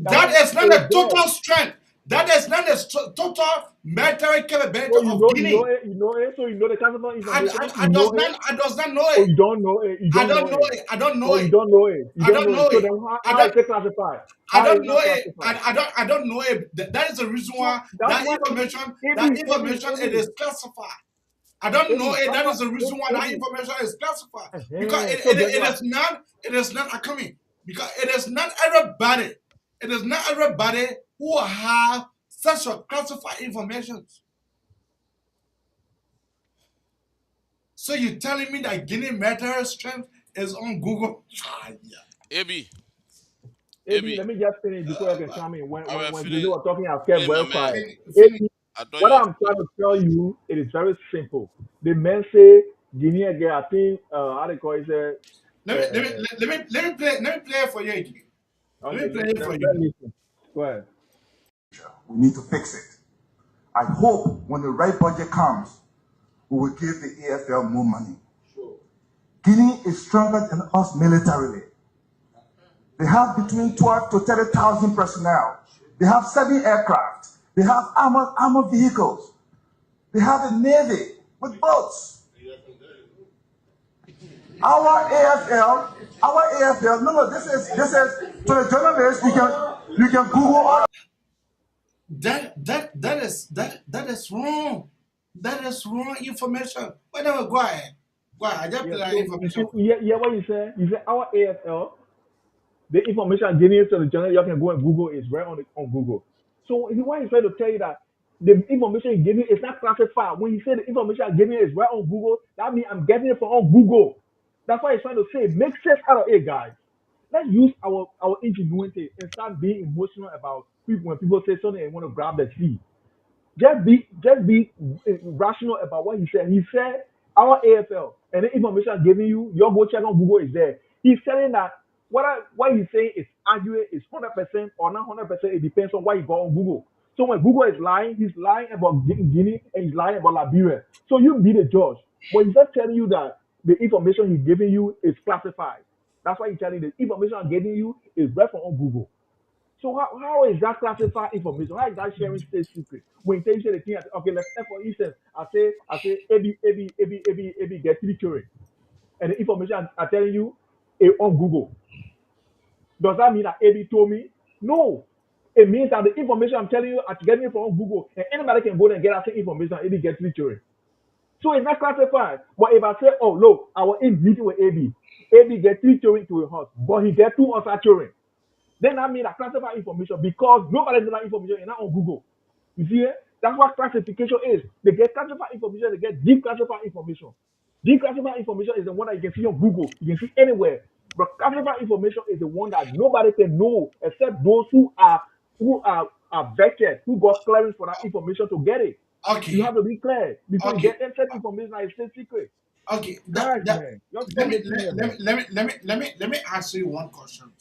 Speaker 6: That
Speaker 1: That
Speaker 6: means
Speaker 1: is
Speaker 6: it
Speaker 1: not
Speaker 6: is
Speaker 1: the
Speaker 6: there.
Speaker 1: total strength. That is not the total military capability
Speaker 6: So
Speaker 1: of
Speaker 6: you know
Speaker 1: Guinea.
Speaker 6: it, you know it. So you know the classified information.
Speaker 1: I
Speaker 6: You know it.
Speaker 1: does not know
Speaker 6: Oh,
Speaker 1: it.
Speaker 6: you don't know it. You
Speaker 1: I
Speaker 6: don't
Speaker 1: don't
Speaker 6: know
Speaker 1: know
Speaker 6: it.
Speaker 1: it. I don't know
Speaker 6: Oh, you
Speaker 1: it.
Speaker 6: don't know it. You
Speaker 1: I
Speaker 6: don't
Speaker 1: don't
Speaker 6: know
Speaker 1: know
Speaker 6: it. So
Speaker 1: it.
Speaker 6: then
Speaker 1: I
Speaker 6: how is
Speaker 1: don't
Speaker 6: it classified?
Speaker 1: I
Speaker 6: How is
Speaker 1: don't
Speaker 6: it
Speaker 1: know
Speaker 6: not
Speaker 1: it.
Speaker 6: classified?
Speaker 1: I don't know it. That is the reason
Speaker 6: So
Speaker 1: why
Speaker 6: that's why
Speaker 1: that information it is classified. I don't know it.
Speaker 6: That's
Speaker 1: That
Speaker 6: why
Speaker 1: is the reason why that information is classified. Because
Speaker 6: So guess what?
Speaker 1: it is not a coming. Because it is not everybody. It is not everybody who have such a classified information. So you're telling me that Guinea military strength is on Google? Ah, yeah.
Speaker 7: AB,
Speaker 6: AB,
Speaker 7: AB.
Speaker 6: let me just finish before I can
Speaker 1: But
Speaker 6: come in.
Speaker 7: I will
Speaker 6: When Jose
Speaker 7: finish,
Speaker 6: was talking, I kept
Speaker 7: finish, my
Speaker 6: very
Speaker 7: man.
Speaker 6: quiet.
Speaker 1: finish.
Speaker 6: AB,
Speaker 7: I thought
Speaker 6: what
Speaker 7: you were
Speaker 6: I'm trying to tell you, it is very simple. The men say Guinea again, I think how they call it,
Speaker 1: Let me play it for you again. Let me
Speaker 6: okay,
Speaker 1: play it for
Speaker 6: let's
Speaker 1: you.
Speaker 6: listen. Go ahead.
Speaker 2: We need to fix it. I hope when the right budget comes, we will give the AFL more money. Guinea is stronger than us militarily. They have between 12 to 30,000 personnel. They have 7 aircraft. They have armored vehicles. They have a navy with boats. Our AFL. No, this is to the journalists. You can Google all.
Speaker 1: That is wrong. That is wrong information. Whatever, go ahead. Go ahead. I just
Speaker 6: Yeah,
Speaker 1: play that
Speaker 6: so you see,
Speaker 1: information for
Speaker 6: yeah, what you say? You say our AFL, the information I'm giving you to the channel, you can go and Google is right on Google. So why he's trying to tell you that the information he's giving is not classified. When he say the information I'm giving you is right on Google, that means I'm getting it from on Google. That's why he's trying to say make sense out of it, guys. Let's use our ingenuity and start being emotional about people when people say something and want to grab the seed. Just be rational about what he said. He said our AFL and the information I'm giving you, your go check on Google is there. He's saying that what he's saying is accurate, is 100% or not 100%. It depends on what you got on Google. So when Google is lying, he's lying about Guinea and he's lying about Liberia. So you be the judge. But he's just telling you that the information he's giving you is classified. That's why he's telling you the information I'm giving you is right from on Google. So how is that classified information? How is that sharing state secret? When you say the thing, okay, let's say for instance, I say AB get 3 children, and the information I'm telling you on Google. Does that mean that AB told me? No. It means that the information I'm telling you, I'm getting it from Google, and anybody can go there and get that same information. AB get 3 children. So it's not classified. But if I say, oh look, I was in meeting with AB. AB get 3 children to a house, but he get 2 other children. Then that means I classify information because nobody knows that information is not on Google. You see, that's what classification is. They get classified information, they get declassified information. Declassified information is the one that you can see on Google, you can see anywhere. But classified information is the one that nobody can know except those who are vetted, who got clearance for that information to get it.
Speaker 1: you.
Speaker 6: You
Speaker 1: Okay.
Speaker 6: have to be clear before you
Speaker 1: Okay.
Speaker 6: get inside information that is still secret.
Speaker 1: Okay.
Speaker 6: Guys, man, just
Speaker 1: Let
Speaker 6: stop
Speaker 1: me
Speaker 6: this thing,
Speaker 1: let
Speaker 6: man.
Speaker 1: me let me let me let me let me ask you one question.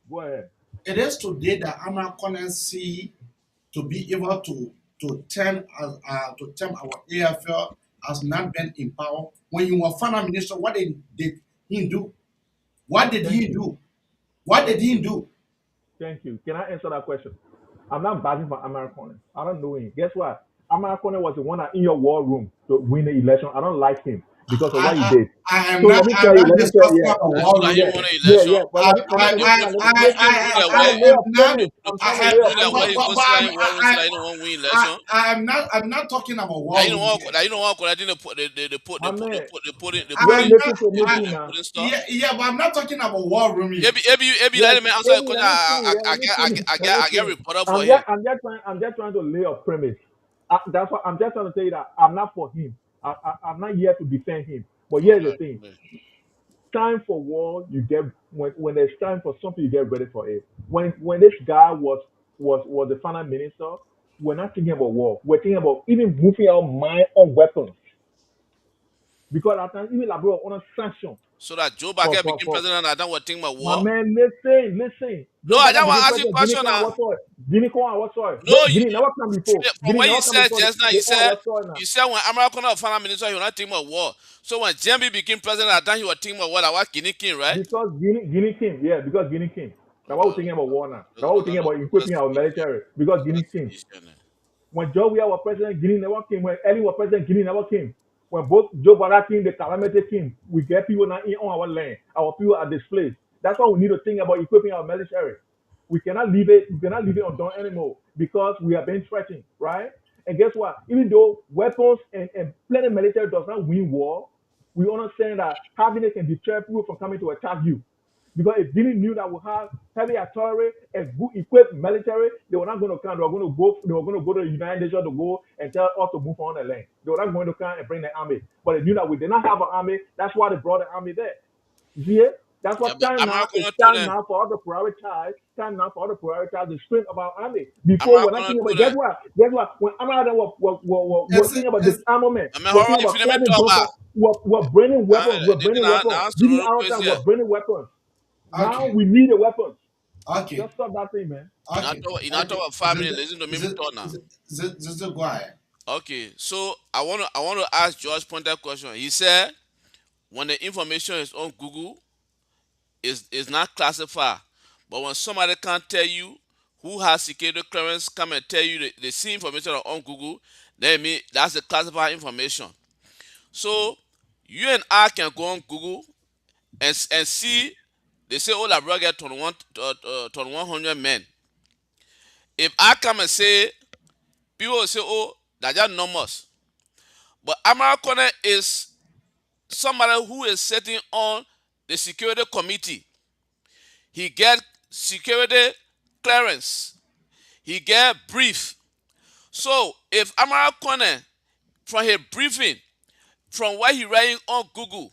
Speaker 6: Go ahead.
Speaker 1: It is today that American see to be able to turn our AFL has not been in power. When you were finance minister, what did he do? What did
Speaker 6: Thank
Speaker 1: he
Speaker 6: you.
Speaker 1: do? What did
Speaker 6: Thank
Speaker 1: he
Speaker 6: you.
Speaker 1: do?
Speaker 6: Thank you. Can I answer that question? I'm not badging for Americone. I don't know him. Guess what? Americone was the one that in your war room to win the election. I don't like him because of what he
Speaker 1: I
Speaker 6: did.
Speaker 1: am
Speaker 6: So
Speaker 1: not
Speaker 6: let me tell you,
Speaker 1: discussing
Speaker 6: yeah,
Speaker 1: about
Speaker 7: That's
Speaker 1: war
Speaker 7: why he
Speaker 1: room.
Speaker 7: won the election.
Speaker 6: But
Speaker 7: The,
Speaker 6: let me
Speaker 7: the,
Speaker 6: finish.
Speaker 7: the,
Speaker 6: Listen,
Speaker 7: the
Speaker 6: I'm
Speaker 7: that
Speaker 6: trying
Speaker 7: why
Speaker 6: to lay a
Speaker 1: Not
Speaker 6: premise.
Speaker 7: the
Speaker 6: I'm trying to
Speaker 7: proof
Speaker 6: lay a
Speaker 7: prove that why
Speaker 6: premise.
Speaker 7: he go see that in war room say that he don't want win election.
Speaker 1: I'm not talking about
Speaker 7: That
Speaker 1: war
Speaker 7: you don't
Speaker 1: room
Speaker 7: want
Speaker 1: here.
Speaker 7: that you don't want that they put
Speaker 6: My man,
Speaker 7: they
Speaker 6: you
Speaker 7: put
Speaker 6: ain't
Speaker 7: it
Speaker 1: I'm not
Speaker 6: listen to me
Speaker 7: they
Speaker 6: too
Speaker 7: put
Speaker 6: now.
Speaker 7: put in stuff.
Speaker 1: yeah, but I'm not talking about war room here.
Speaker 7: Maybe
Speaker 6: Yes,
Speaker 7: let me answer the
Speaker 6: Amy,
Speaker 7: question.
Speaker 6: let me finish. Yeah, let me finish. Let me
Speaker 7: I get
Speaker 6: finish.
Speaker 7: reporter for him.
Speaker 6: I'm just trying to lay a premise. That's what I'm just trying to tell you that I'm not for him. I'm not here to defend him. But
Speaker 7: Oh,
Speaker 6: here's the thing: time for war, you get when there's time for something, you get ready for it. When this guy was the finance minister, we're not thinking about war. We're thinking about even moving our mind on weapons because at times even like bro on a sanction
Speaker 7: so that Joe
Speaker 6: for
Speaker 7: Baker
Speaker 6: for
Speaker 7: became
Speaker 6: for
Speaker 7: president, I don't want to think about
Speaker 6: my
Speaker 7: war.
Speaker 6: man, listen.
Speaker 7: No,
Speaker 6: Joe
Speaker 7: I
Speaker 6: Biden
Speaker 7: just want
Speaker 6: became
Speaker 7: to ask you a
Speaker 6: president. Guinea
Speaker 7: question
Speaker 6: Con
Speaker 7: now.
Speaker 6: what soil? Guinea Con what soil?
Speaker 7: No,
Speaker 6: Guinea never come before.
Speaker 7: from
Speaker 6: Guinea
Speaker 7: what
Speaker 6: never
Speaker 7: you
Speaker 6: come
Speaker 7: said
Speaker 6: before.
Speaker 7: just now,
Speaker 6: They all what soil now.
Speaker 7: you said when America not finance minister, he will not think about war. So when Jambi became president, I thought he was thinking about war. That was Guinea King, right?
Speaker 6: Because Guinea came, yeah, because Guinea came. Now what we're thinking about war now. Now what we're thinking about equipping our military because Guinea came. When Joe Weah was president, Guinea never came. When Eli was president, Guinea never came. When both Joe Biden came, the calamity came. We get people now in on our land. Our people are displaced. That's why we need to think about equipping our military. We cannot leave it. We cannot leave it undone anymore because we are being threatened, right? And guess what? Even though weapons and plenty military does not win war, we understand that having it can deter people from coming to attack you. Because if Guinea knew that we have heavy artillery and good equipped military, they were not going to come. They were going to go. They were going to go to the United Nations to go and tell us to move on the land. They were not going to come and bring the army. But they knew that we did not have an army. That's why they brought the army there. You see it? That's
Speaker 7: Yeah,
Speaker 6: what
Speaker 7: but
Speaker 6: time now is
Speaker 7: America told
Speaker 6: time
Speaker 7: them.
Speaker 6: now for us to prioritize. Time now for us to prioritize the strength of our army. Before we're not
Speaker 7: America
Speaker 6: thinking about.
Speaker 7: told
Speaker 6: Guess
Speaker 7: them.
Speaker 6: what? Guess what? When America was
Speaker 1: Is
Speaker 6: thinking
Speaker 1: it
Speaker 6: about
Speaker 1: is
Speaker 6: disarmament,
Speaker 7: I mean,
Speaker 6: we're
Speaker 7: horror,
Speaker 6: thinking
Speaker 7: if
Speaker 6: about
Speaker 7: you let me
Speaker 6: clearing
Speaker 7: talk
Speaker 6: those.
Speaker 7: back.
Speaker 6: We're bringing weapons. We're
Speaker 7: They
Speaker 6: bringing
Speaker 7: now
Speaker 6: weapons.
Speaker 7: now
Speaker 6: Giving
Speaker 7: solo
Speaker 6: our time.
Speaker 7: crazy.
Speaker 6: We're bringing weapons. Now
Speaker 1: okay?
Speaker 6: we need the weapons.
Speaker 1: Okay,
Speaker 6: Just stop that thing, man.
Speaker 1: okay,
Speaker 7: You not talk
Speaker 1: okay.
Speaker 7: about 5 minutes. Listen to me talk now.
Speaker 1: Go ahead.
Speaker 7: Okay, so I want to ask George point that question. He said when the information is on Google, is not classified. But when somebody can't tell you who has security clearance, come and tell you the same information on Google, then mean that's the classified information. So you and I can go on Google and see they say oh Labrador get 2100 men. If I come and say people will say oh that's just numbers. But Amara Kone is somebody who is sitting on the security committee. He get security clearance. He get brief. So if Amara Kone from his briefing, from what he writing on Google,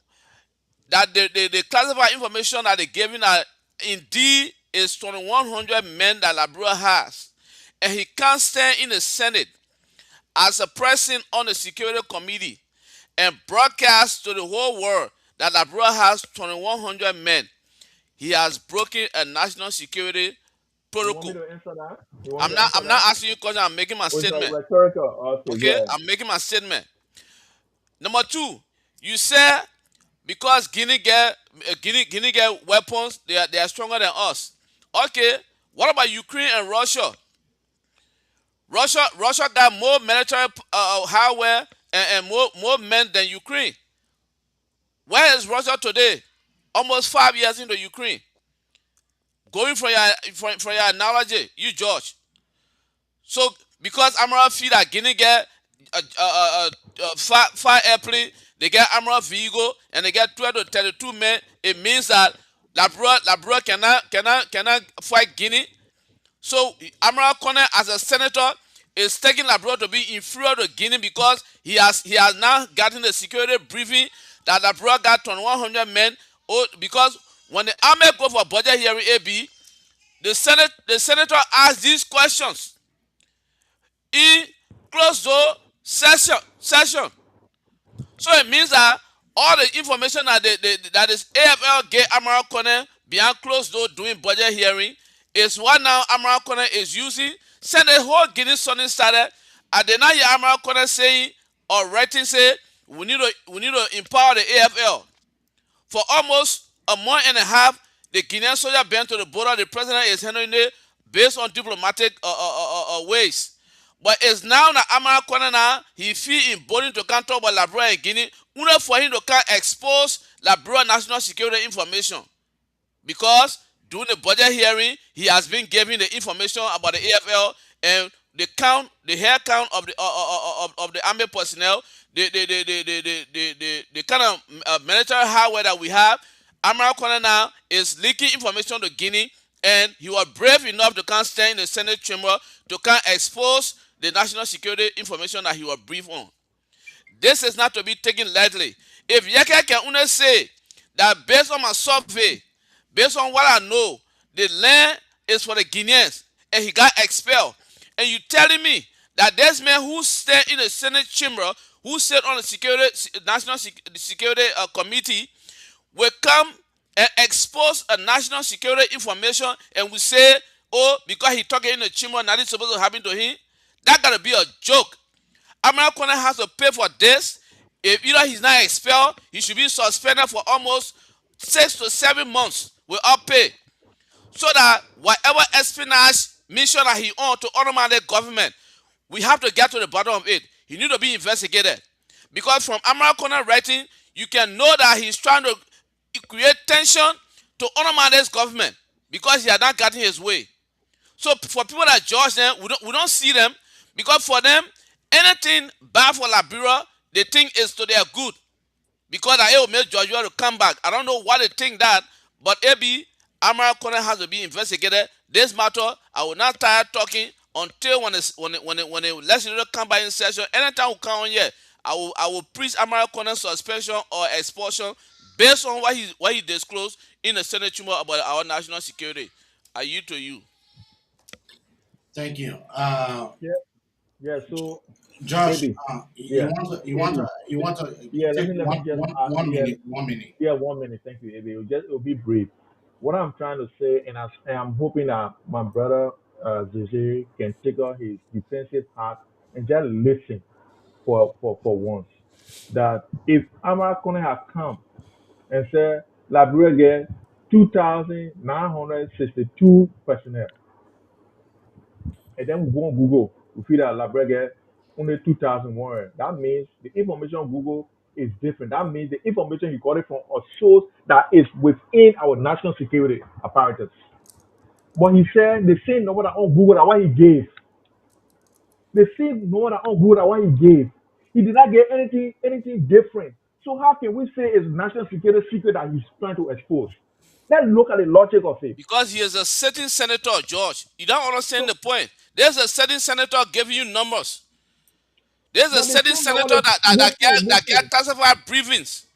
Speaker 7: that the classified information that they giving that indeed is 2100 men that Labrador has, and he can't stand in the Senate as a person on the security committee and broadcast to the whole world that Labrador has 2100 men. He has broken a national security
Speaker 6: You want me
Speaker 7: protocol.
Speaker 6: to answer that? You want
Speaker 7: I'm
Speaker 6: me to
Speaker 7: not
Speaker 6: answer
Speaker 7: I'm not
Speaker 6: that?
Speaker 7: asking you a question, I'm making my
Speaker 6: Or is it
Speaker 7: statement.
Speaker 6: rhetorical? Okay, go
Speaker 7: Okay?
Speaker 6: ahead.
Speaker 7: I'm making my statement. Number two, you said because Guinea get weapons, they are stronger than us. Okay, what about Ukraine and Russia? Russia got more military hardware and more men than Ukraine. Where is Russia today? Almost 5 years into Ukraine. Going from your analogy, you George. So because Amara feel that Guinea get five airplane, they get Amara vehicle and they get 12 to 32 men, it means that Labrador cannot fight Guinea. So Amara Kone as a senator is taking Labrador to be inferior to Guinea because he has now gotten the security briefing that Labrador got 2100 men. Oh, because when the army go for budget hearing AB, the senator asked these questions in closed door session. So it means that all the information that is AFL gave Amaral Kone behind closed door doing budget hearing is what now Amaral Kone is using. Send the whole Guinea Sunday started. I did not hear Amaral Kone saying or writing say we need to empower the AFL. For almost a month and a half, the Guinean soldier been to the border. The president is handling it based on diplomatic ways. But it's now that Amara Kone now, he feel emboldened to come talk about Labrador and Guinea, only for him to come expose Labrador national security information. Because during the budget hearing, he has been giving the information about the AFL and the hair count of the army personnel, the kind of military hardware that we have. Amara Kone now is leaking information to Guinea, and he was brave enough to come stand in the Senate chamber to come expose the national security information that he was briefed on. This is not to be taken lightly. If Yeke can only say that based on my survey, based on what I know, the land is for the Guineans, and he got expelled, and you telling me that there's men who stand in the Senate chamber, who sit on the national security committee, will come and expose a national security information, and we say, oh, because he talking in the chamber, nothing supposed to happen to him. That gotta be a joke. Amara Kone has to pay for this. If either he's not expelled, he should be suspended for almost 6 to 7 months without pay. so that whatever espionage mission that he on to undermine the government, we have to get to the bottom of it. He need to be investigated. Because from American writing, you can know that he's trying to create tension to undermine this government because he had not gotten his way. So for people that judge them, we don't see them because for them, anything bad for Liberia, they think is to their good because I will make George to come back. I don't know what they think that, but AB Amara Corner has to be investigated. This matter, I will not tire talking until when the legislature come back in session. Anytime we come on here, I will preach Amara Corner suspension or expulsion based on what he disclosed in the Senate chamber about our national security. I yield to you.
Speaker 1: Thank you.
Speaker 6: Yeah, yeah. So,
Speaker 1: Josh,
Speaker 6: AB,
Speaker 1: you
Speaker 6: yeah,
Speaker 1: want to
Speaker 6: AB, yeah. Let
Speaker 1: take
Speaker 6: me let me just
Speaker 1: one
Speaker 6: yeah,
Speaker 1: minute, 1 minute.
Speaker 6: yeah. 1 minute. Thank you, AB. It'll be brief. What I'm trying to say, and I'm hoping that my brother Zeze can take out his defensive hat and just listen for once. That if Amara Kone had come and said Liberia get 2,962 personnel, and then we go on Google, we feel that Liberia get only 2,100. That means the information on Google is different. That means the information you got it from a source that is within our national security apparatus. But he said the same number that on Google that what he gave. The same number that on Google that what he gave. He did not get anything different. So how can we say it's national security secret that he's trying to expose? Let's look at the logic of it.
Speaker 7: Because he is a certain senator, George. You don't understand
Speaker 6: So,
Speaker 7: the point. There's a certain senator giving you numbers. There's a
Speaker 6: but the
Speaker 7: certain
Speaker 6: same number
Speaker 7: senator
Speaker 6: that
Speaker 7: that get
Speaker 6: listen,
Speaker 7: testified briefings.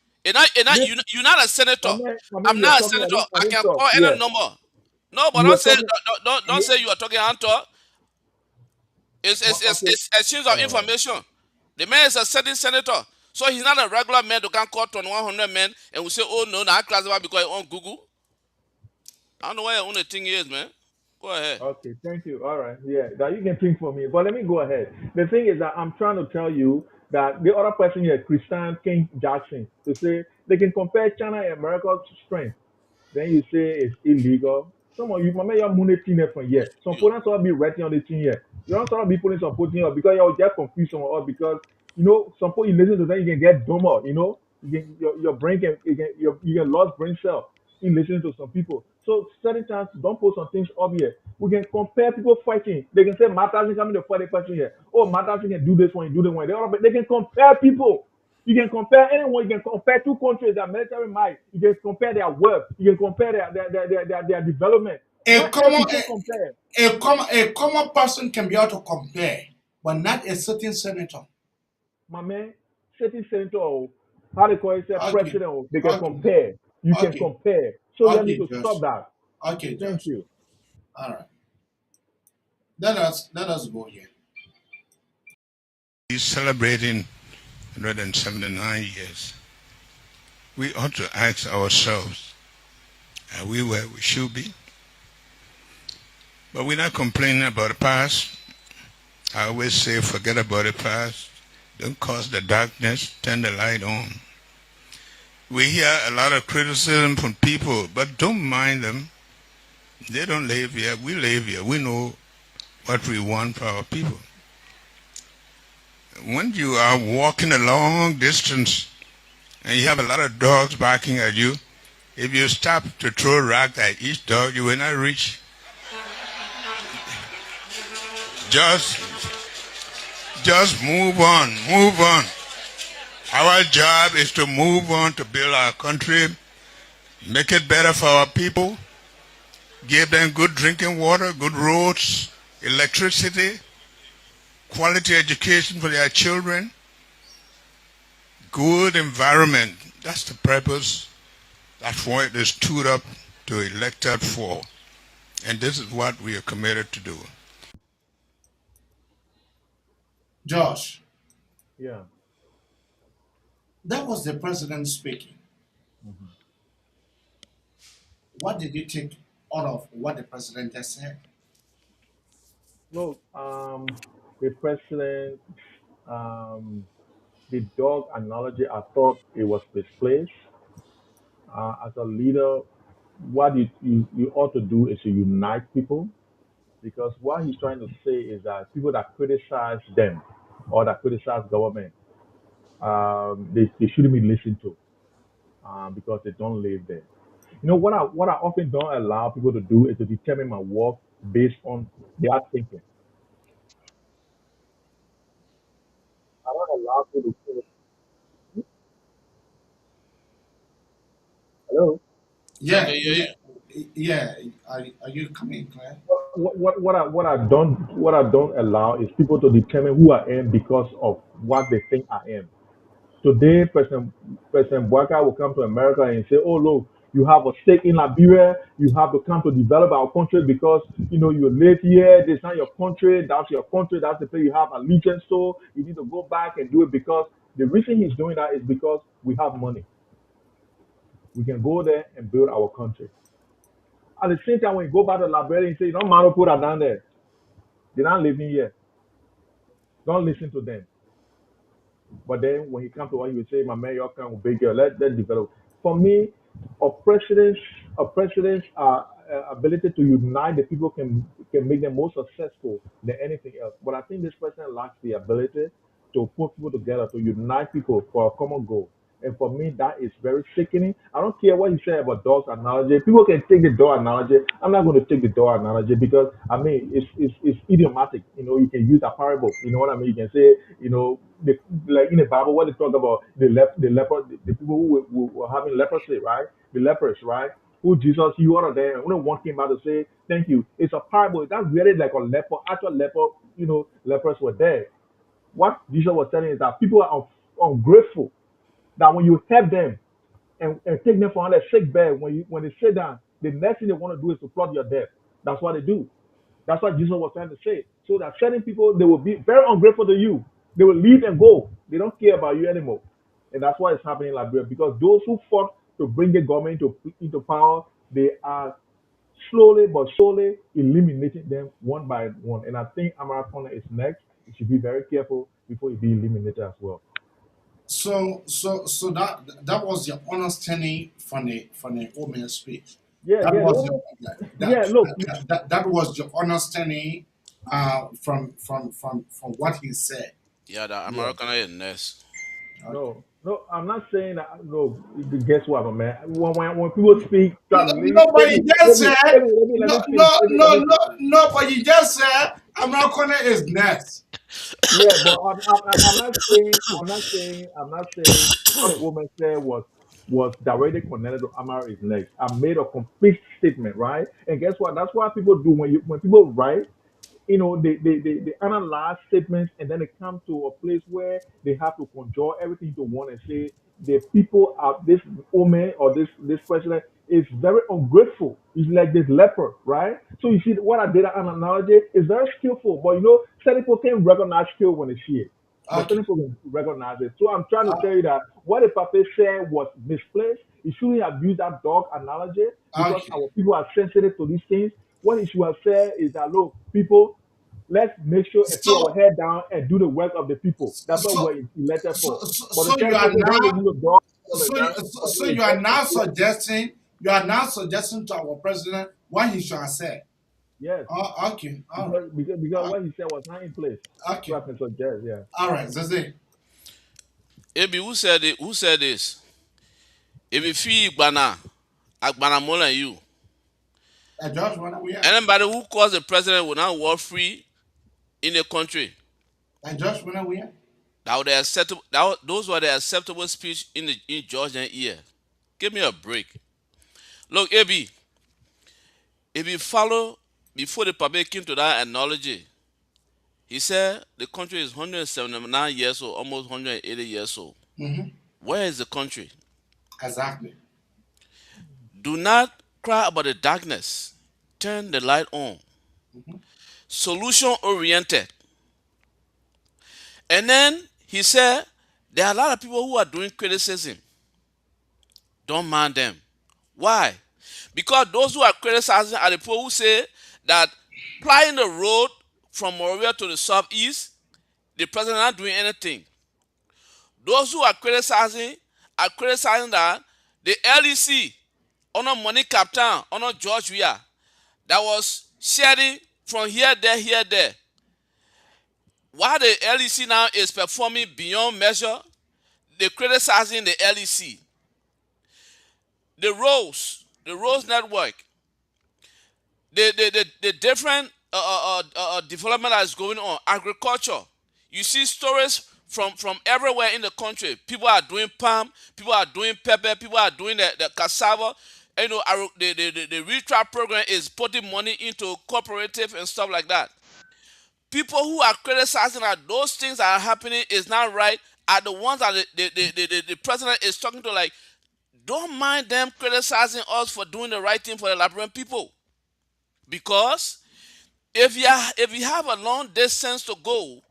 Speaker 6: this,
Speaker 7: You're not a senator.
Speaker 6: my man,
Speaker 7: I'm
Speaker 6: you are
Speaker 7: not a
Speaker 6: talking,
Speaker 7: senator.
Speaker 6: I
Speaker 7: I
Speaker 6: didn't
Speaker 7: can
Speaker 6: talk,
Speaker 7: call
Speaker 6: yeah.
Speaker 7: any number. No, but
Speaker 6: You
Speaker 7: don't
Speaker 6: were
Speaker 7: say
Speaker 6: talking,
Speaker 7: don't
Speaker 6: yeah,
Speaker 7: say you are talking Hunter. It's it's, it's,
Speaker 6: okay,
Speaker 7: it's exchange of
Speaker 6: uh,
Speaker 7: information. The man is a certain senator. So he's not a regular man who can call 2,100 men and we say, oh no, now I classify because on Google. I don't know where your only thing is, man. Go ahead.
Speaker 6: okay, thank you. All right, yeah, that you can think for me. But let me go ahead. The thing is that I'm trying to tell you that the other person here, Christian King Jackson, to say they can compare China and America's strength. Then you say it's illegal. Some of you, mama, you're money thing from here. Some
Speaker 7: You
Speaker 6: people sort of be writing on the thing here. You don't sort of be putting some putting up because you'll get confused some or because some people you listen to them you can get dumber. Your brain can you can lose brain cell in listening to some people. So certain times don't put some things up here. We can compare people fighting. They can say Matters coming to fight a person here. Oh, Matters can do this one, do that one. They can compare people. You can compare anyone. You can compare two countries that military might. You can compare their wealth. You can compare their development.
Speaker 1: A
Speaker 6: Not else
Speaker 1: common
Speaker 6: you can compare.
Speaker 1: a common person can be able to compare, but not a certain senator.
Speaker 6: My man, city center, or how they call it, say
Speaker 1: Okay,
Speaker 6: president, they can
Speaker 1: okay,
Speaker 6: compare. You can
Speaker 1: okay,
Speaker 6: compare. So you need
Speaker 1: okay,
Speaker 6: to stop
Speaker 1: Josh.
Speaker 6: that.
Speaker 1: Okay,
Speaker 6: Thank
Speaker 1: Josh.
Speaker 6: you.
Speaker 1: All right. Let us go here.
Speaker 2: He's celebrating 179 years. We ought to ask ourselves, are we where we should be? But we're not complaining about the past. I always say, forget about the past. Don't cause the darkness, turn the light on. We hear a lot of criticism from people, but don't mind them. They don't live here. We live here. We know what we want for our people. When you are walking a long distance and you have a lot of dogs barking at you, if you stop to throw rock at each dog, you will not reach. Just, just move on, move on. Our job is to move on to build our country, make it better for our people, give them good drinking water, good roads, electricity, quality education for their children, good environment. That's the purpose. That's what they stood up to elected for. And this is what we are committed to do.
Speaker 1: Josh,
Speaker 6: Yeah.
Speaker 1: that was the president speaking.
Speaker 6: Mhm.
Speaker 1: What did you take out of what the president just said?
Speaker 6: Look, the president, the dog analogy, I thought it was misplaced. As a leader, what you ought to do is to unite people, because what he's trying to say is that people that criticize them or that criticize government, they shouldn't be listened to, because they don't live there. You know what I often don't allow people to do is to determine my work based on their thinking. I don't allow people to say, hello.
Speaker 7: Yeah,
Speaker 1: Yeah,
Speaker 7: okay, yeah,
Speaker 1: yeah,
Speaker 7: you.
Speaker 1: yeah. Are you coming, Claire?
Speaker 6: What I don't allow is people to determine who I am because of what they think I am. Today, President Boaka will come to America and say, "Oh, look, you have a stake in Liberia. You have to come to develop our country because you live here. This is not your country. That's your country. That's the place you have allegiance to. You need to go back and do it because the reason he's doing that is because we have money. We can go there and build our country. At the same time, when you go back to Liberia and say, "You don't matter put that down there. They're not living here. Don't listen to them." But then when he comes to what he would say, my man, you can big girl, let develop. For me, a president's ability to unite the people can make them more successful than anything else. But I think this president lacks the ability to put people together, to unite people for a common goal. And for me, that is very sickening. I don't care what you say about dog analogy. People can take the dog analogy. I'm not going to take the dog analogy because I mean it's idiomatic. You can use a parable. You know what I mean? You can say, like in the Bible, when they talk about the people who were having leprosy, right? The lepers, right? Who Jesus, you out of there. Only one came out to say, thank you. It's a parable. That's really like a leper, actual leper, lepers were there. What Jesus was telling is that people are ungrateful. That when you help them and take them from their sick bed, when they sit down, the next thing they want to do is to plot your death. That's what they do. That's what Jesus was trying to say. So that certain people, they will be very ungrateful to you. They will leave and go. They don't care about you anymore. And that's why it's happening in Liberia. Because those who fought to bring the government into power, they are slowly but surely eliminating them one by one. And I think Americana is next. You should be very careful before you be eliminated as well.
Speaker 1: So that was your understanding from the woman speech.
Speaker 6: Yeah,
Speaker 1: That
Speaker 6: yeah.
Speaker 1: was your
Speaker 6: Yeah, look,
Speaker 1: that was your understanding from what he said.
Speaker 7: Yeah, the
Speaker 6: yeah.
Speaker 7: American is next.
Speaker 1: Okay.
Speaker 6: No, I'm not saying that. No, guess what, my man? When people speak,
Speaker 1: No,
Speaker 6: try to
Speaker 1: no, but you just said
Speaker 6: let
Speaker 1: no,
Speaker 6: me finish.
Speaker 1: no, no, no, no. But you just said American is next.
Speaker 6: Yeah, but I'm not saying what the woman said was directly connected to Amar is next. I made a complete statement, right? And guess what? That's what people do when people write. They analyze statements and then they come to a place where they have to conjure everything to one and say the people of this woman or this president is very ungrateful. It's like this leper, right? So you see what I did an analogy is very skillful, but some people can recognize skill when they see it. But some
Speaker 1: Okay.
Speaker 6: people can recognize it. So I'm trying to
Speaker 1: Uh,
Speaker 6: tell you that what the papa said was misplaced. He shouldn't have used that dog analogy because
Speaker 1: okay.
Speaker 6: our people are sensitive to these things. What he should have said is that look, people, let's make sure and put our
Speaker 1: So
Speaker 6: head down and do the work of the people. That's what
Speaker 1: so
Speaker 6: we're elected for. But
Speaker 1: so
Speaker 6: to
Speaker 1: you
Speaker 6: tell
Speaker 1: are
Speaker 6: people don't
Speaker 1: now
Speaker 6: use a dog like
Speaker 1: so
Speaker 6: that, I
Speaker 1: so
Speaker 6: mean,
Speaker 1: you
Speaker 6: it's
Speaker 1: are
Speaker 6: very
Speaker 1: now
Speaker 6: misleading.
Speaker 1: suggesting to our president what he should have said.
Speaker 6: Yes,
Speaker 1: Oh, okay. All right.
Speaker 6: because what he said was not in place. So
Speaker 1: Okay.
Speaker 6: I can suggest, yeah.
Speaker 1: All right. That's it.
Speaker 7: Abi, who said it? Who said this? If you feel Agbana more than you.
Speaker 1: George, when are we at?
Speaker 7: Anybody who calls the president will not war free in the country.
Speaker 1: Josh, when are we at?
Speaker 7: That would acceptable. Those were the acceptable speech in Georgian ear. Give me a break. Look, AB, if you follow before the public came to that analogy, he said the country is 179 years old, almost 180 years old.
Speaker 1: Mm-hmm.
Speaker 7: Where is the country?
Speaker 1: Exactly.
Speaker 7: Do not cry about the darkness. Turn the light on.
Speaker 1: Mm-hmm.
Speaker 7: Solution oriented. And then he said there are a lot of people who are doing criticism. Don't mind them. Why? Because those who are criticizing are the people who say that plying the road from Moravia to the southeast, the president not doing anything. Those who are criticizing that the LEC on a money captain, on a George Weah, that was sharing from here, there. While the LEC now is performing beyond measure, they criticizing the LEC. The Rose Network, the different development that is going on, agriculture. You see stories from everywhere in the country. People are doing palm, people are doing pepper, people are doing the cassava. You know, the retrap program is putting money into cooperative and stuff like that. People who are criticizing that those things that are happening is not right are the ones that the president is talking to, like, don't mind them criticizing us for doing the right thing for the Liberian people. Because if you have a long distance to go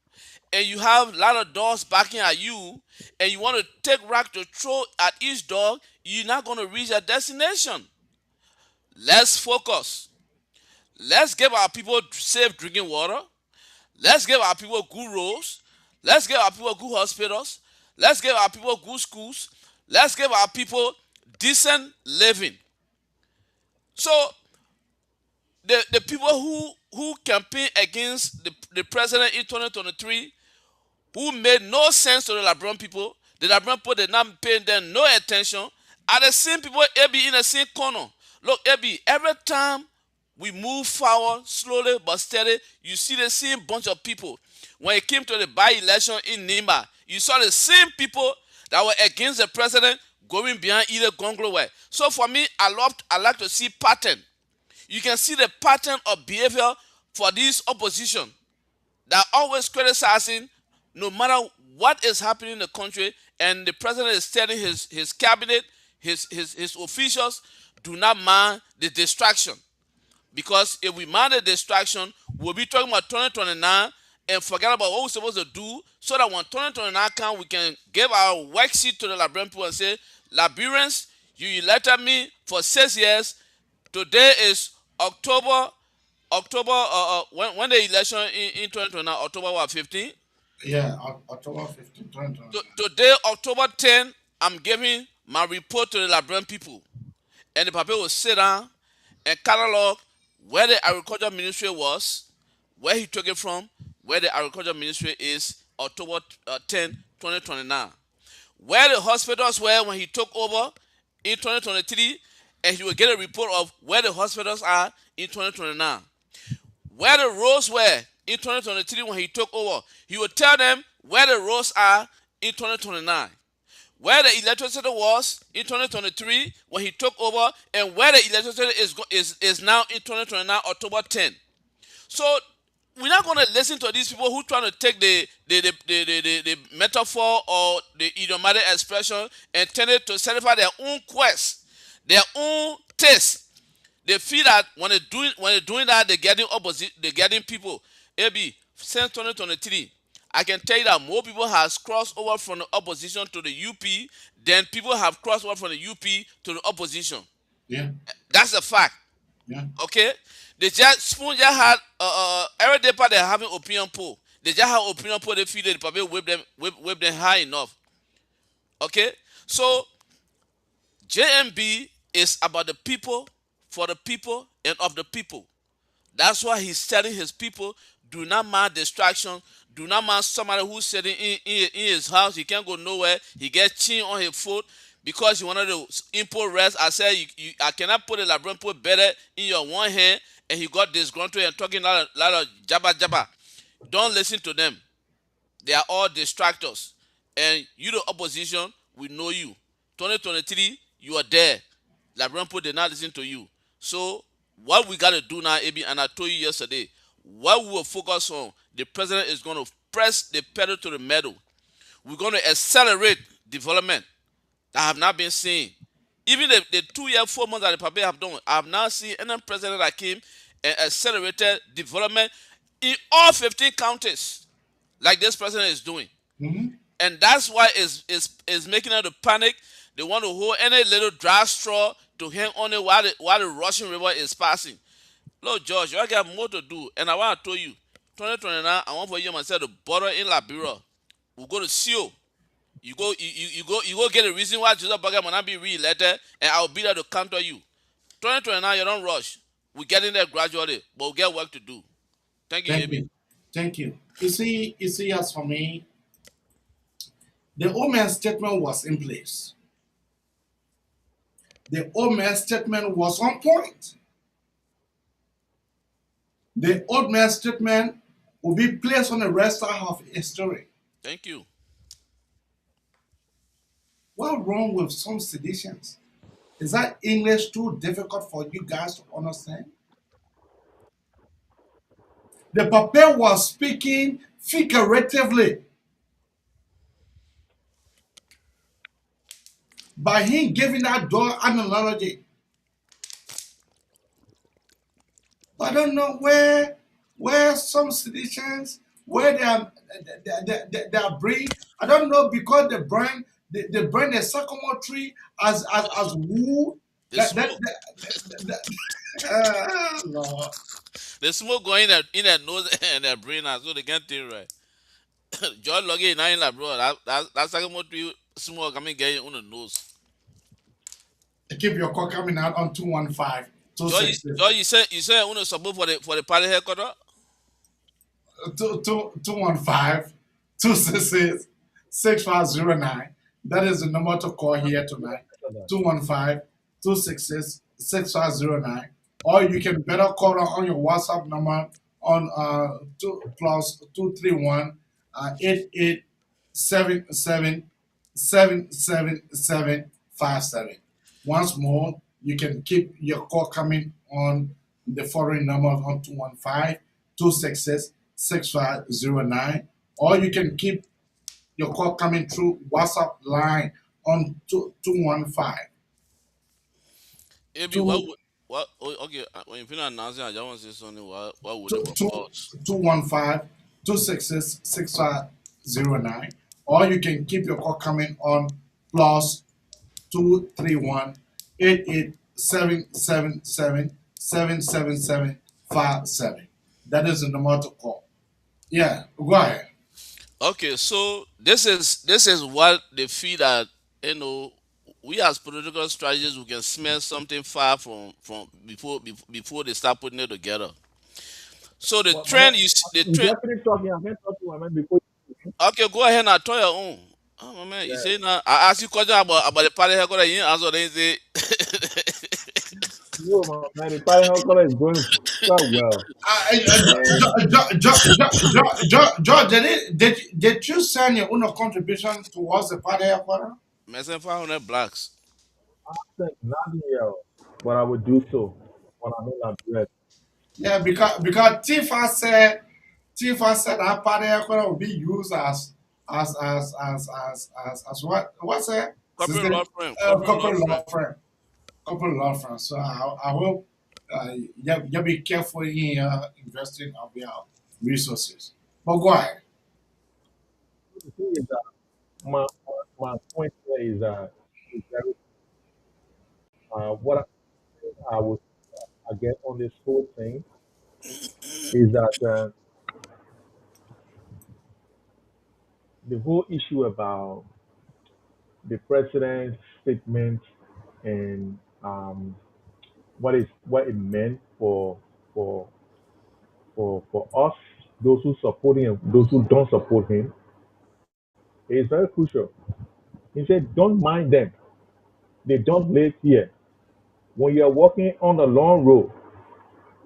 Speaker 7: and you have a lot of dogs barking at you and you want to take rock to throw at each dog, you're not going to reach your destination. Let's focus. Let's give our people safe drinking water. Let's give our people good roads. Let's give our people good hospitals. Let's give our people good schools. Let's give our people decent living. So the people who campaigned against the president in 2023, who made no sense to the Liberian people, the Liberian people did not pay them no attention, are the same people be in the same corner. Look, every time we move forward slowly but steady, you see the same bunch of people. When it came to the by-election in Nima, you saw the same people that were against the president going behind either Gonglo way. So for me, I like to see pattern. You can see the pattern of behavior for this opposition that always criticizing no matter what is happening in the country, and the president is telling his cabinet, his officials, do not mind the distraction. Because if we mind the distraction, we'll be talking about 2029 and forget about what we're supposed to do, so that when 2029 comes, we can give our worksheet to the Liberian people and say, Liberians, you elected me for 6 years. Today is when the election in 2029, October what, 15?
Speaker 1: Yeah, October 15, 2020.
Speaker 7: Today, October 10, I'm giving my report to the Liberian people. And the people will sit down and catalog where the agriculture ministry was, where he took it from, where the agriculture ministry is October 10, 2029. Where the hospitals were when he took over in 2023, and he will get a report of where the hospitals are in 2029. Where the roads were in 2023 when he took over, he will tell them where the roads are in 2029. Where the electricity was in 2023 when he took over, and where the electricity is now in 2029, October 10. So we're not going to listen to these people who trying to take the metaphor or the idiomatic expression and turn it to satisfy their own quest, their own taste. They feel that when they're doing that, they're getting opposite, they're getting people. AB, since 2023, I can tell you that more people has crossed over from the opposition to the UP than people have crossed over from the UP to the opposition.
Speaker 1: Yeah,
Speaker 7: That's a fact.
Speaker 1: yeah.
Speaker 7: Okay? They just Spoon just had every day part they're having opinion poll. They just have opinion poll, they feel that the probably whip them high enough. Okay? So JMB is about the people, for the people, and of the people. That's why he's telling his people, do not mind distraction. Do not mind somebody who's sitting in his house. He can't go nowhere. He gets chin on his foot because he wanted to import rest. I said, I cannot put a Liberian put better in your one hand, and he got disgruntled and talking a lot of jabba jabba. Don't listen to them. They are all distractors. And you, the opposition, we know you. 2023, you are there. Liberian people did not listen to you. So what we got to do now, AB, and I told you yesterday, what we will focus on, the president is going to press the pedal to the metal. We're going to accelerate development that have not been seen. Even the 2 year, 4 months that the public have done, I have not seen any president that came and accelerated development in all 15 counties like this president is doing. And that's why it's making them to panic. They want to hold any little dry straw to hang on it while the Russian River is passing. Look, George, you got more to do. And I want to tell you, 2029, I want for you myself to border in Liberia. We'll go to CO. You go get a reason why Joseph Burger might not be re-elected, and I'll be there to counter you. 2029, you don't rush. We're getting there gradually, but we get work to do. Thank you,
Speaker 1: Thank
Speaker 7: AB.
Speaker 1: you. Thank you. You see, as for me, the old man's statement was in place. The old man's statement was on point. The old man's statement will be placed on the register of history.
Speaker 7: Thank you.
Speaker 1: What's wrong with some seditions? Is that English too difficult for you guys to understand? The papa was speaking figuratively by him giving that door an analogy. But I don't know where some seditions where they are bring. I don't know because they bring the sycamore tree as wood.
Speaker 7: The
Speaker 1: That that,
Speaker 7: smoke,
Speaker 1: Lord.
Speaker 7: the smoke going in their nose and their brain, so they can't think right. John Logie nine like bro. That's like what you smoke. I mean, getting on the nose.
Speaker 1: Keep your call coming out on 215
Speaker 7: John,
Speaker 1: 266
Speaker 7: you said on the support for the party headquarter.
Speaker 1: 215 266 6509. That is the number to call here tonight. 215 266 6509. Or you can better call on your WhatsApp number on plus 231 8877 Once more, you can keep your call coming on the following number on 215 266 6509, or you can keep your call coming through WhatsApp line on 215
Speaker 7: AB,
Speaker 1: 2
Speaker 7: what? Okay, when you finish announcing, I just want to say something. What would
Speaker 1: two
Speaker 7: it
Speaker 1: two
Speaker 7: cause?
Speaker 1: 215 266 6509, or you can keep your call coming on plus 231 88777757. That is the number to call. Yeah, go ahead.
Speaker 7: Okay, so this is what they feel that you know we as political strategists we can smell something far from before they start putting it together. So the
Speaker 6: Well, Mama,
Speaker 7: trend the
Speaker 6: you
Speaker 7: trend.
Speaker 6: just finished talking. I can't talk to my man before you.
Speaker 7: Okay, go ahead and tell your own. Oh my man, you
Speaker 6: Yeah.
Speaker 7: say now I ask you question about the party headquarters, you answer then say
Speaker 6: No, man, the party hall color is going quite well. And
Speaker 1: George, did you send your own contribution towards the party headquarters?
Speaker 7: messing 500 blacks.
Speaker 6: I think nothing else, but I would do so when I know that bread.
Speaker 1: Yeah, because Tifa said that party headquarters will be used as what's that?
Speaker 7: Corporate law firm,
Speaker 1: Corporate law firm. Couple law firms. So I hope you be careful in investing of your resources. But go ahead.
Speaker 6: The thing is that my point here is that what I would I get on this whole thing is that the whole issue about the president's statement and what it meant for for us, those who support him, those who don't support him, is very crucial. He said, "Don't mind them; they don't live here." When you are walking on a long road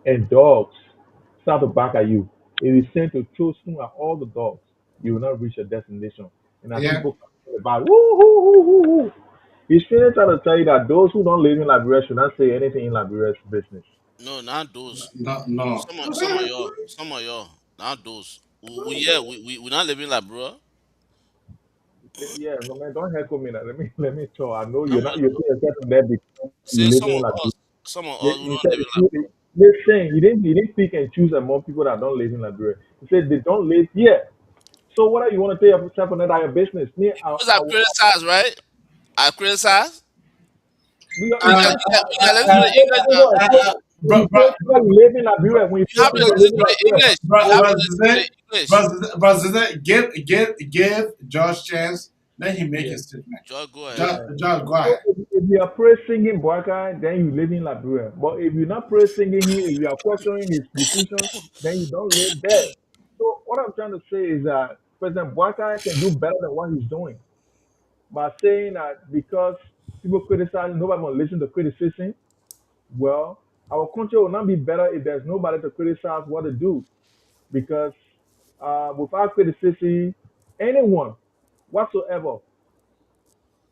Speaker 6: and dogs start to bark at you, it is sent to throw stone at all the dogs. You will not reach your destination. And as
Speaker 1: Yeah.
Speaker 6: people come about, woo, woo, woo, woo, woo. He's really trying to tell you that those who don't live in Liberia should not say anything in Liberia's business.
Speaker 7: No, not those.
Speaker 1: No, no.
Speaker 7: Some of y'all, not those. Yeah, we not living like bro.
Speaker 6: Yeah, no man, don't heckle me now. Let me talk. I know
Speaker 7: I'm
Speaker 6: you're not
Speaker 7: not
Speaker 6: you're saying yourself there because
Speaker 7: say
Speaker 6: you live in Liberia.
Speaker 7: some of
Speaker 6: You,
Speaker 7: us who
Speaker 6: you
Speaker 7: don't
Speaker 6: said
Speaker 7: live in like
Speaker 6: you, listen, you didn't pick and choose among people that don't live in Liberia. You said they don't live here. So what do you want to tell yourself another your business? Me,
Speaker 7: those are criticized, right? I criticize.
Speaker 6: you
Speaker 1: Uh,
Speaker 6: said
Speaker 7: You got listen to the English now.
Speaker 6: when you say people live in Liberia, when you
Speaker 7: You
Speaker 6: say
Speaker 7: have to
Speaker 6: people
Speaker 7: listen
Speaker 6: live in
Speaker 7: to the
Speaker 6: Liberia,
Speaker 7: English. You have to listen to
Speaker 1: President,
Speaker 7: the English.
Speaker 1: President, give George chance Then he make
Speaker 6: Yeah,
Speaker 1: his statement.
Speaker 7: Just go ahead.
Speaker 1: Just,
Speaker 6: yeah.
Speaker 1: just go
Speaker 6: So
Speaker 1: ahead.
Speaker 6: if you are praise singing Boyka, then you live in Liberia. But if you're not praise singing him, if you are questioning his decisions, then you don't live there. So what I'm trying to say is that President Boyka can do better than what he's doing by saying that because people criticize, nobody will listen to criticism. Well, our country will not be better if there's nobody to criticize what to do. Because without criticism, anyone whatsoever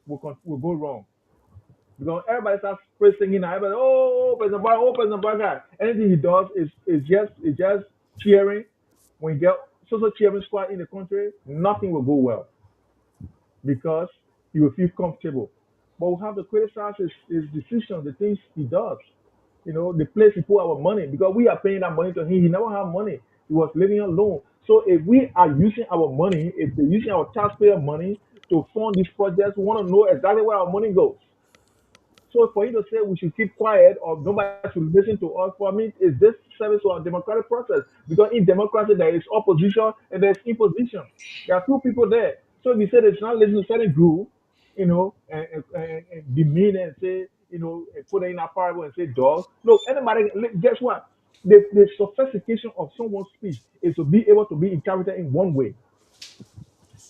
Speaker 6: will go wrong. Because everybody starts praising him. Everybody, oh, President Boycott. Anything he does is just cheering. When you get social cheering squad in the country, nothing will go well because he will feel comfortable. But we have to criticize his decisions, the things he does. The place he put our money because we are paying that money to him. He never had money. He was living alone. So if we are using our money, if they're using our taxpayer money to fund these projects, we want to know exactly where our money goes. So for you to say we should keep quiet or nobody should listen to us, for me, is this service to our democratic process? Because in democracy, there is opposition and there's imposition. There are two people there. So if you say it's not listening to certain group, and demean and say, and put it in a parable and say dog. Look, anybody, guess what? The sophistication of someone's speech is to be able to be interpreted in one way.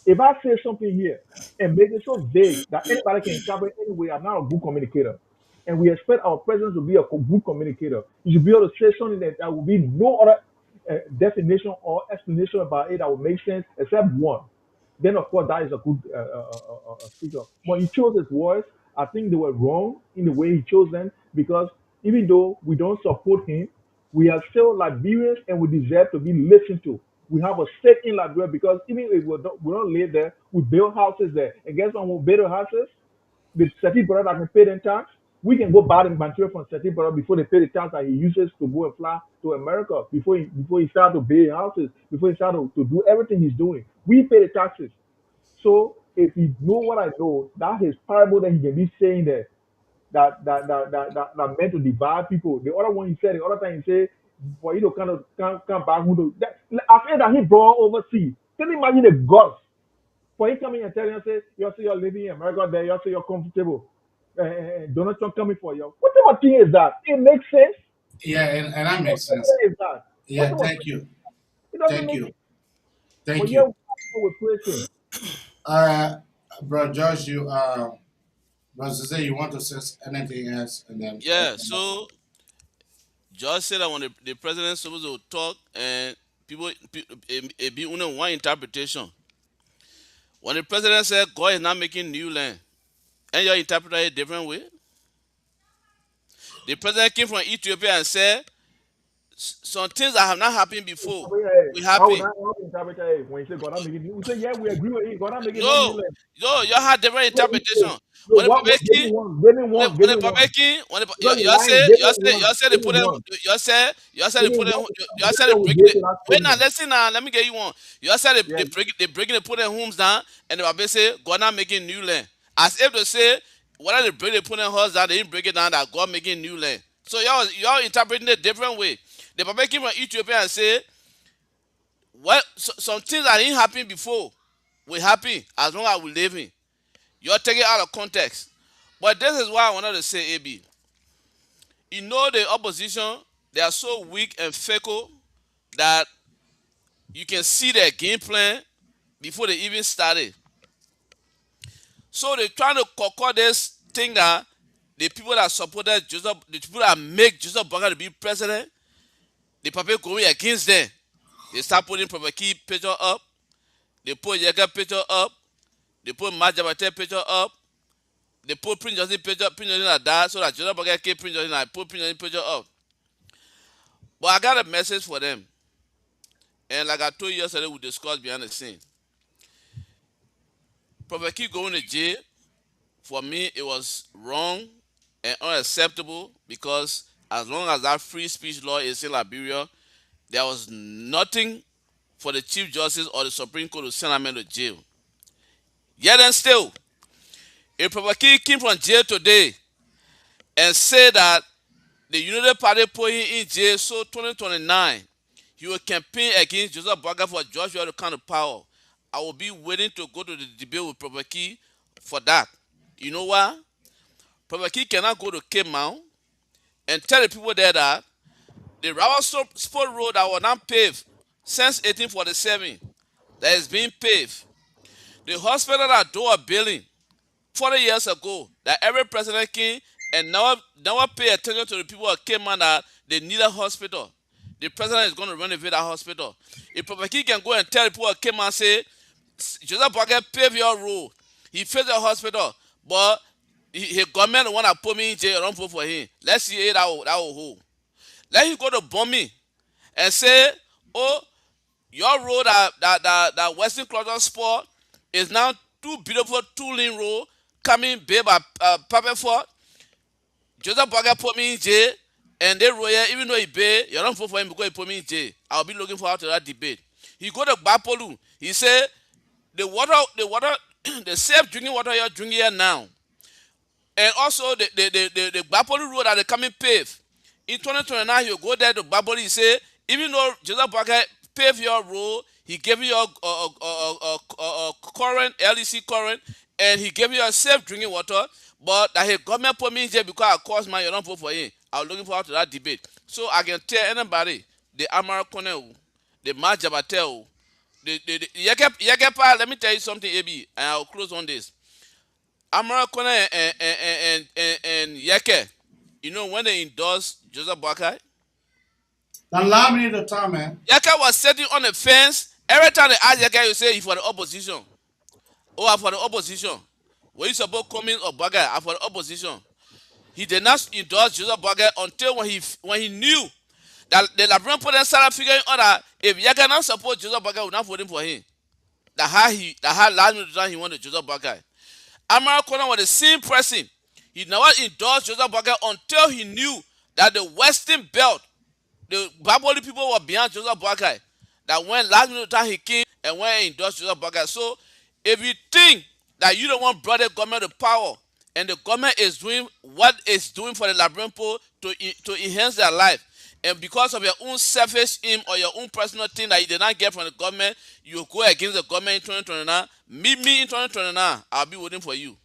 Speaker 6: If I say something here and make it so vague that anybody can interpret anyway, I'm not a good communicator. And we expect our president to be a good communicator. You should be able to say something that will be no other definition or explanation about it that will make sense except one. Then, of course, that is a good speaker. But he chose his words. I think they were wrong in the way he chose them because even though we don't support him, we are still Liberians and we deserve to be listened to. We have a stake in Liberia because even if we don't live there, we build houses there. And guess what? When we build houses, the city brother that can pay them tax, we can go buy the material from city brother before they pay the tax that he uses to go and fly to America, before he start to build houses, before he start to do everything he's doing. We pay the taxes. So if he know what I know, that is parable that he can be saying there that meant to divide people. The other one he said, the other time he said, for you to kind of come back, I said that he brought overseas. Can you imagine the guts for him coming and telling us, say, you say you're living in America there, you say you're comfortable. Donald Trump coming for you. What type of thing is that? It makes sense.
Speaker 1: Yeah, and that
Speaker 6: What type
Speaker 1: makes
Speaker 6: of
Speaker 1: sense.
Speaker 6: thing is that? What
Speaker 1: Yeah,
Speaker 6: type of
Speaker 1: thank
Speaker 6: thing?
Speaker 1: you.
Speaker 6: It doesn't
Speaker 1: Thank
Speaker 6: make
Speaker 1: you.
Speaker 6: sense. But
Speaker 1: Thank
Speaker 6: yeah,
Speaker 1: you.
Speaker 6: we're praising.
Speaker 1: Uh, Bro, Josh, Bro, say you want to say anything else, and then
Speaker 7: Yeah, so George said that when the president supposed to talk and it be only one interpretation. When the president said God is not making new land, and you interpret it a different way. The president came from Ethiopia and said some things that have not happened before. We
Speaker 6: Why would
Speaker 7: happen.
Speaker 6: I interpret it when he said God I'm making new? We say, yeah, we agree with it. God I'm making no new
Speaker 7: No,
Speaker 6: land.
Speaker 7: no, you have different
Speaker 6: No,
Speaker 7: interpretation.
Speaker 6: no,
Speaker 7: When the
Speaker 6: what, give me
Speaker 7: public
Speaker 6: one, give me one, give
Speaker 7: when
Speaker 6: me
Speaker 7: the
Speaker 6: one.
Speaker 7: public when the,
Speaker 6: Because you're lying, give me one,
Speaker 7: you say they
Speaker 6: give me
Speaker 7: put them
Speaker 6: one.
Speaker 7: you say
Speaker 6: Give
Speaker 7: they
Speaker 6: me
Speaker 7: put them
Speaker 6: one
Speaker 7: you say they
Speaker 6: interpretation we
Speaker 7: break
Speaker 6: give
Speaker 7: it.
Speaker 6: to that
Speaker 7: Wait now,
Speaker 6: statement.
Speaker 7: listen now, let me get you one. You say
Speaker 6: Yeah,
Speaker 7: they breaking they put their homes down and the Bible say God not making new land. As if to say whether they break they put their house down, they didn't break it down that God making new land. So y'all interpreting it different way. The Bible came from Ethiopia and say some things that didn't happen before will happen as long as we live in. You're taking it out of context. But this is why I wanted to say, AB. You know the opposition, they are so weak and fickle that you can see their game plan before they even started. So they're trying to conquer this thing that the people that supported Joseph, the people that make Joseph Banga to be president, the people going against them. They start putting Prophet Key picture up, they put Yaga picture up, they put Majabate picture up, they put Prince Johnson picture, Prince Johnson like that, so that Joseph Banga can Prince Johnson, I put Prince Johnson picture up. But I got a message for them. And like I told you yesterday, we discussed behind the scene. Prophet keep going to jail. For me, it was wrong and unacceptable because as long as that free speech law is in Liberia, there was nothing for the Chief Justice or the Supreme Court to send a man to jail. Yet and still, if Prophet Key came from jail today and said that the United Party put him in jail so 2029, he will campaign against Joseph Boga for Joshua to come to power. I will be waiting to go to the debate with Prophet Key for that. You know why? Prophet Key cannot go to Cape Mount and tell the people there that the Rawa Sport Road that was not paved since 1847 that is being paved. The hospital that door building 40 years ago that every president came and never pay attention to the people that came on that they need a hospital. The president is going to renovate that hospital. If Prophet King can go and tell the people that came and say, Joseph Boakai pave your road. He fixed the hospital, but his government want to put me in jail. Don't vote for him. Let's see that will hold. Let him go to Bombi and say, oh, your road that Western Clotton Sport is now two beautiful two-lane road coming Bay by Paperford. Joseph Boakai put me in jail, and they royal, even though he pay, you don't vote for him because he put me in jail. I'll be looking forward to that debate. He go to Bapolu. He say the water, the safe drinking water you're drinking here now, and also the Bapoli road that they coming pave. In 2029, you go there to Bapoli, he say, even though Joseph Boakai pave your road, he gave you a current, LEC current, and he gave you a safe drinking water, but that his government put me in jail because I caused my, you don't vote for him. I'm looking forward to that debate. So I can tell anybody, the Amara Konel, the Majabatel, the Yakepa, let me tell you something, AB, and I'll close on this. Amara Kone and Yeke, you know, when they endorsed Joseph Boakai,
Speaker 1: Don't allow me the time, man.
Speaker 7: Yeke was sitting on the fence. Every time they ask Yeke, you say he's for the opposition. Oh, I'm for the opposition. When you support coming or Boakai, I'm for the opposition. He did not endorse Joseph Boakai until when he knew that the Liberian president started figuring out that if Yeke not support Joseph Boakai, we're not voting for him. That how last minute time he wanted Joseph Boakai. Amara Kona was the same person. He never endorsed Joseph Boakai until he knew that the Western Belt, the Baboli people were behind Joseph Boakai. That when last minute time he came and when he endorsed Joseph Boakai. So if you think that you don't want brother government to power and the government is doing what it's doing for the Liberian people to enhance their life, and because of your own selfish aim or your own personal thing that you did not get from the government, you go against the government in 2029. Meet me in 2029. I'll be waiting for you.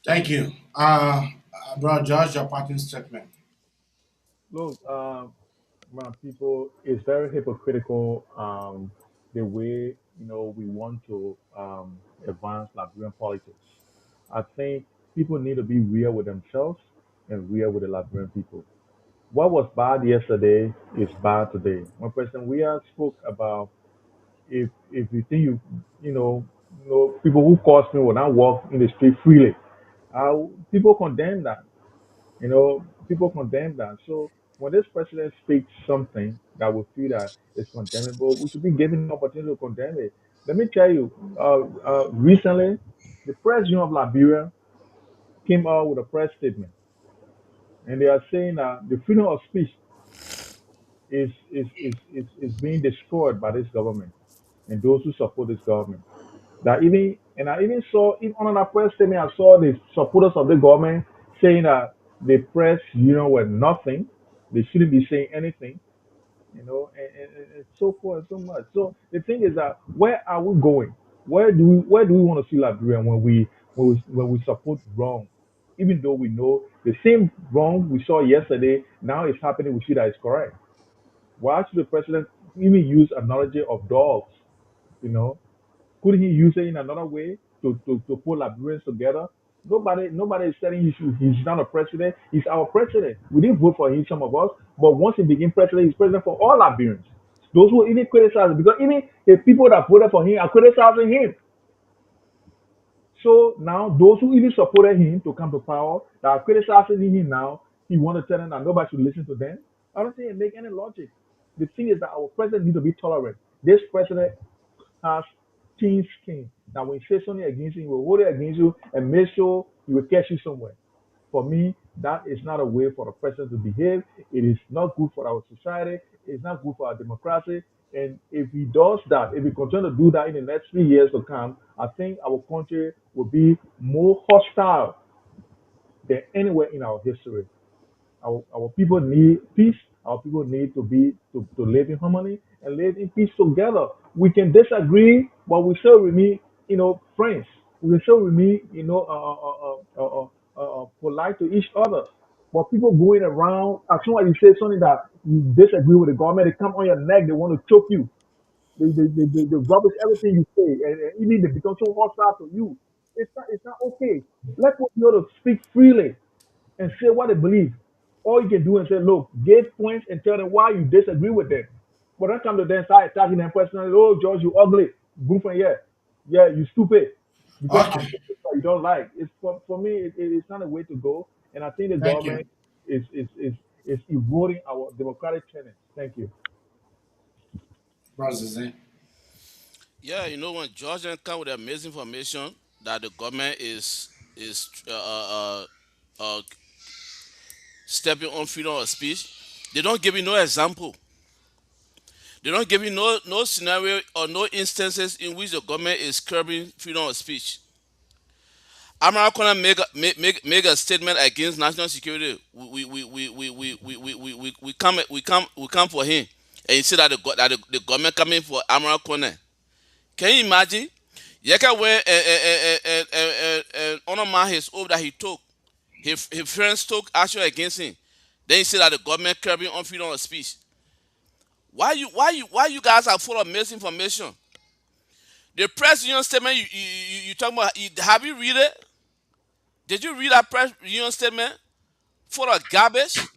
Speaker 1: Thank you. Bro, George, your parting statement.
Speaker 6: Look, my people, it's very hypocritical the way we want to advance Liberian politics. I think people need to be real with themselves and real with the Liberian people. What was bad yesterday is bad today. When President Weah spoke about if you think people who cause me will not walk in the street freely, people condemn that. People condemn that. So when this president speaks something that we feel that is condemnable, we should be given the opportunity to condemn it. Let me tell you, recently, the president of Liberia came out with a press statement, and they are saying that the freedom of speech is being destroyed by this government and those who support this government. That even and I even saw in on another press statement, I saw the supporters of the government saying that the press were nothing. They shouldn't be saying anything, and so forth and so much. So the thing is that where are we going? Where do we want to see Liberia when we support wrong? Even though we know the same wrong we saw yesterday, now it's happening, we see that it's correct. Why should the president even use analogy of dogs? You know, couldn't he use it in another way to put Liberians together? Nobody is telling he's not a president. He's our president. We didn't vote for him, some of us, but once he became president, he's president for all Liberians. Those who even criticize him, because even the people that voted for him are criticizing him. So now those who even supported him to come to power that are criticizing him now, he want to tell them that nobody should listen to them. I don't think it make any logic. The thing is that our president needs to be tolerant. This president has thin skin. Now, when he says something against you, he will hold it against you and make sure he will catch you somewhere. For me, that is not a way for a president to behave. It is not good for our society. It's not good for our democracy. And if he does that, if he continues to do that in the next 3 years to come, I think our country will be more hostile than anywhere in our history. Our people need peace. Our people need to live in harmony and live in peace together. We can disagree, but we still remain, friends. We still remain, polite to each other. But people going around, as soon as you say something that you disagree with the government, they come on your neck, they want to choke you. They rubbish everything you say, and even they become so hostile to you. It's not okay. Let people be able to speak freely and say what they believe. All you can do is say, look, give points and tell them why you disagree with them. But don't come to them start attacking them personally. Oh, George, you ugly. Go from here. Yeah, you stupid. Because I'm
Speaker 1: Okay.
Speaker 6: saying what you don't like. It's for me, it's not a way to go. And I think the
Speaker 1: Thank you.
Speaker 6: government is eroding our democratic tenets. Thank you.
Speaker 1: Brothers, eh?
Speaker 7: Yeah, when Georgians come with amazing information that the government is stepping on freedom of speech, they don't give you no example. They don't give you no scenario or no instances in which the government is curbing freedom of speech. America make a statement against national security. We come for him, and you see that the government coming for America. Can you imagine? Yeka where honor man his oath that he took, his friends took action against him. Then he said that the government curbing on freedom of speech. Why you guys are full of misinformation? The press union statement you talking about, have you read it? Did you read that press union statement? Full of garbage.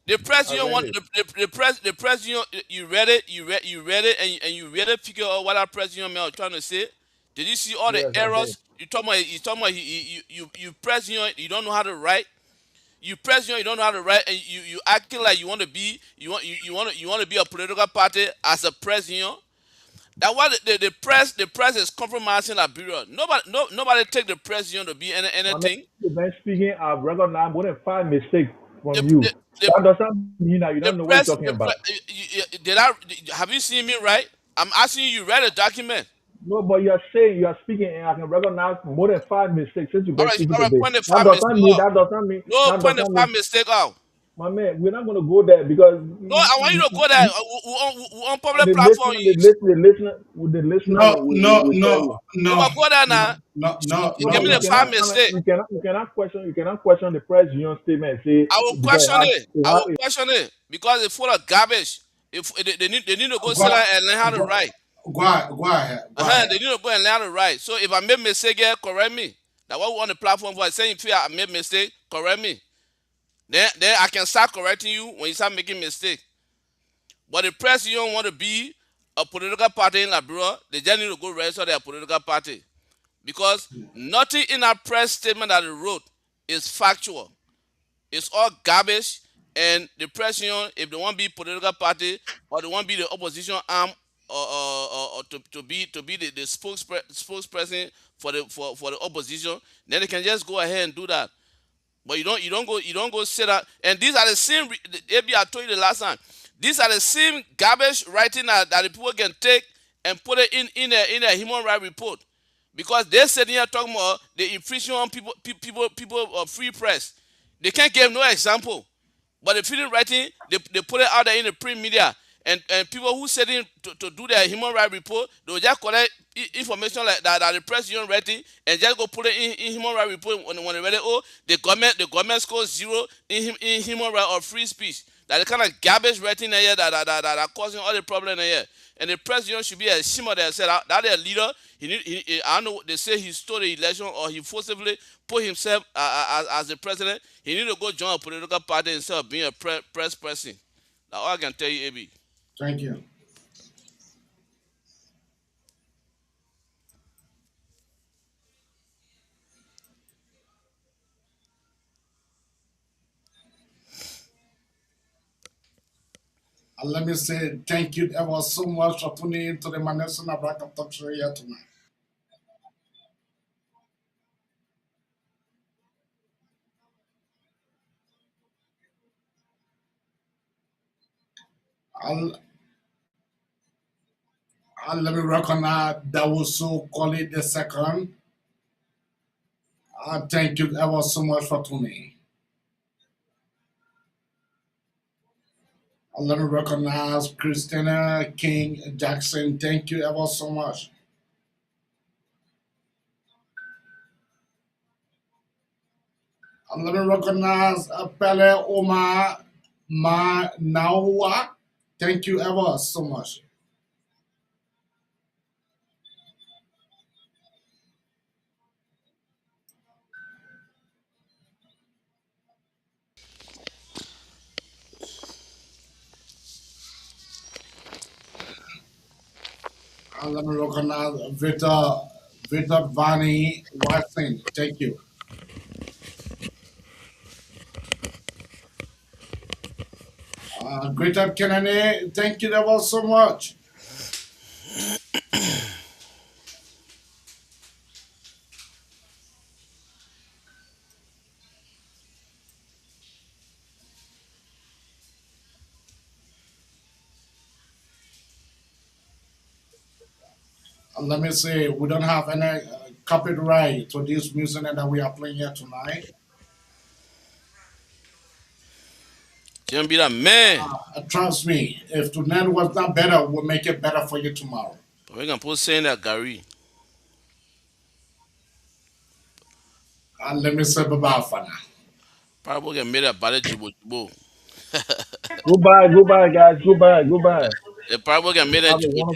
Speaker 7: The press
Speaker 6: I
Speaker 7: union
Speaker 6: read
Speaker 7: want
Speaker 6: it.
Speaker 7: the press union, you read it, you read it, and you really figure out what that press union man was trying to say. Did you see all the
Speaker 6: Yes, I did.
Speaker 7: errors? You talking about you press union, you don't know how to write. You press union, you don't know how to write, and you acting like you want to be you want to be a political party as a press union. That what the press is compromising Liberia. Nobody take the press union to be
Speaker 6: I mean,
Speaker 7: anything.
Speaker 6: you've been speaking, I've recognized more than five mistakes
Speaker 7: The
Speaker 6: from you.
Speaker 7: the, the,
Speaker 6: That doesn't mean that you
Speaker 7: the
Speaker 6: don't know what you're
Speaker 7: press
Speaker 6: talking
Speaker 7: the
Speaker 6: about.
Speaker 7: press did I have you seen me right? I'm asking you. You read a document.
Speaker 6: No, but you're saying you're speaking, and I can recognize more than five mistakes since you've
Speaker 7: All
Speaker 6: been
Speaker 7: right,
Speaker 6: speaking
Speaker 7: all right.
Speaker 6: today.
Speaker 7: Point the
Speaker 6: That
Speaker 7: five
Speaker 6: doesn't
Speaker 7: mistake
Speaker 6: mean
Speaker 7: out.
Speaker 6: that doesn't mean
Speaker 7: No,
Speaker 6: that
Speaker 7: point the
Speaker 6: doesn't
Speaker 7: five
Speaker 6: mean
Speaker 7: mistake out.
Speaker 6: my man. We're not going to go there because
Speaker 7: No, I want you to go there. We on public
Speaker 6: the
Speaker 7: platform.
Speaker 6: listener, the listener
Speaker 1: No,
Speaker 6: will,
Speaker 1: no,
Speaker 6: will tell
Speaker 1: no,
Speaker 6: you.
Speaker 7: We
Speaker 1: no,
Speaker 7: will go there
Speaker 1: no,
Speaker 7: now.
Speaker 1: no, no,
Speaker 6: No,
Speaker 7: Give
Speaker 1: no,
Speaker 6: but
Speaker 7: me
Speaker 6: you
Speaker 7: the
Speaker 1: no,
Speaker 7: five
Speaker 6: cannot,
Speaker 1: sir.
Speaker 7: mistake.
Speaker 6: you cannot question the press union statement. Say
Speaker 7: I will
Speaker 6: because
Speaker 7: question it. I will question it because it's full of garbage. If they need to go
Speaker 1: Go,
Speaker 7: sit down and learn how to
Speaker 1: go,
Speaker 7: write.
Speaker 1: go ahead, go
Speaker 7: They
Speaker 1: ahead.
Speaker 7: need to go and learn how to write. So if I make mistake here, correct me. That's what we on the platform for. Saying if I made mistake, correct me. Then I can start correcting you when you start making mistake. But the press you don't want to be a political party in Liberia, they just need to go register their political party. Because nothing in that press statement that they wrote is factual. It's all garbage. And the press union, if they want to be political party or they want to be the opposition arm or to be the spokesperson for the opposition, then they can just go ahead and do that. But you don't go say that. And these are the same. Maybe I told you the last time. These are the same garbage writing that the people can take and put it in a human rights report, because they're sitting here talking about the infringement on people of free press. They can't give no example. But the freedom writing, they put it out there in the print media. And people who set in to do their human rights report, they will just collect information like that the press union writing and just go put it in human rights report when they read it. Oh, the government scores zero in human rights or free speech. That the kind of garbage writing here that are causing all the problem here. And the press union should be a shimmer that said that their leader, I don't know, they say he stole the election or he forcibly put himself as the president. He need to go join a political party instead of being a press person. That's all I can tell you, AB.
Speaker 1: Thank you. And let me say thank you ever so much for tuning into the Manessana Black Talk Show here tonight. I'll, let me recognize that was so call it the second. Thank you ever so much for tuning. Let me recognize Christina King Jackson. Thank you ever so much. Let me recognize Pele Omar Naua. Thank you ever so much. Let me recognize Victor Vani Watson. Thank you. Greater Kennedy, thank you ever so much. Let me say, we don't have any copyright to this music that we are playing here tonight.
Speaker 7: Can't be that man.
Speaker 1: Trust me, if tonight was not better, we'll make it better for you tomorrow.
Speaker 7: We can put saying that Gary.
Speaker 1: Let me say bye-bye for now.
Speaker 7: Probably can make that bad jibo jibo.
Speaker 6: Goodbye, goodbye, guys. Goodbye, goodbye.
Speaker 7: They probably can make that
Speaker 6: Have a
Speaker 7: jibo
Speaker 6: wonderful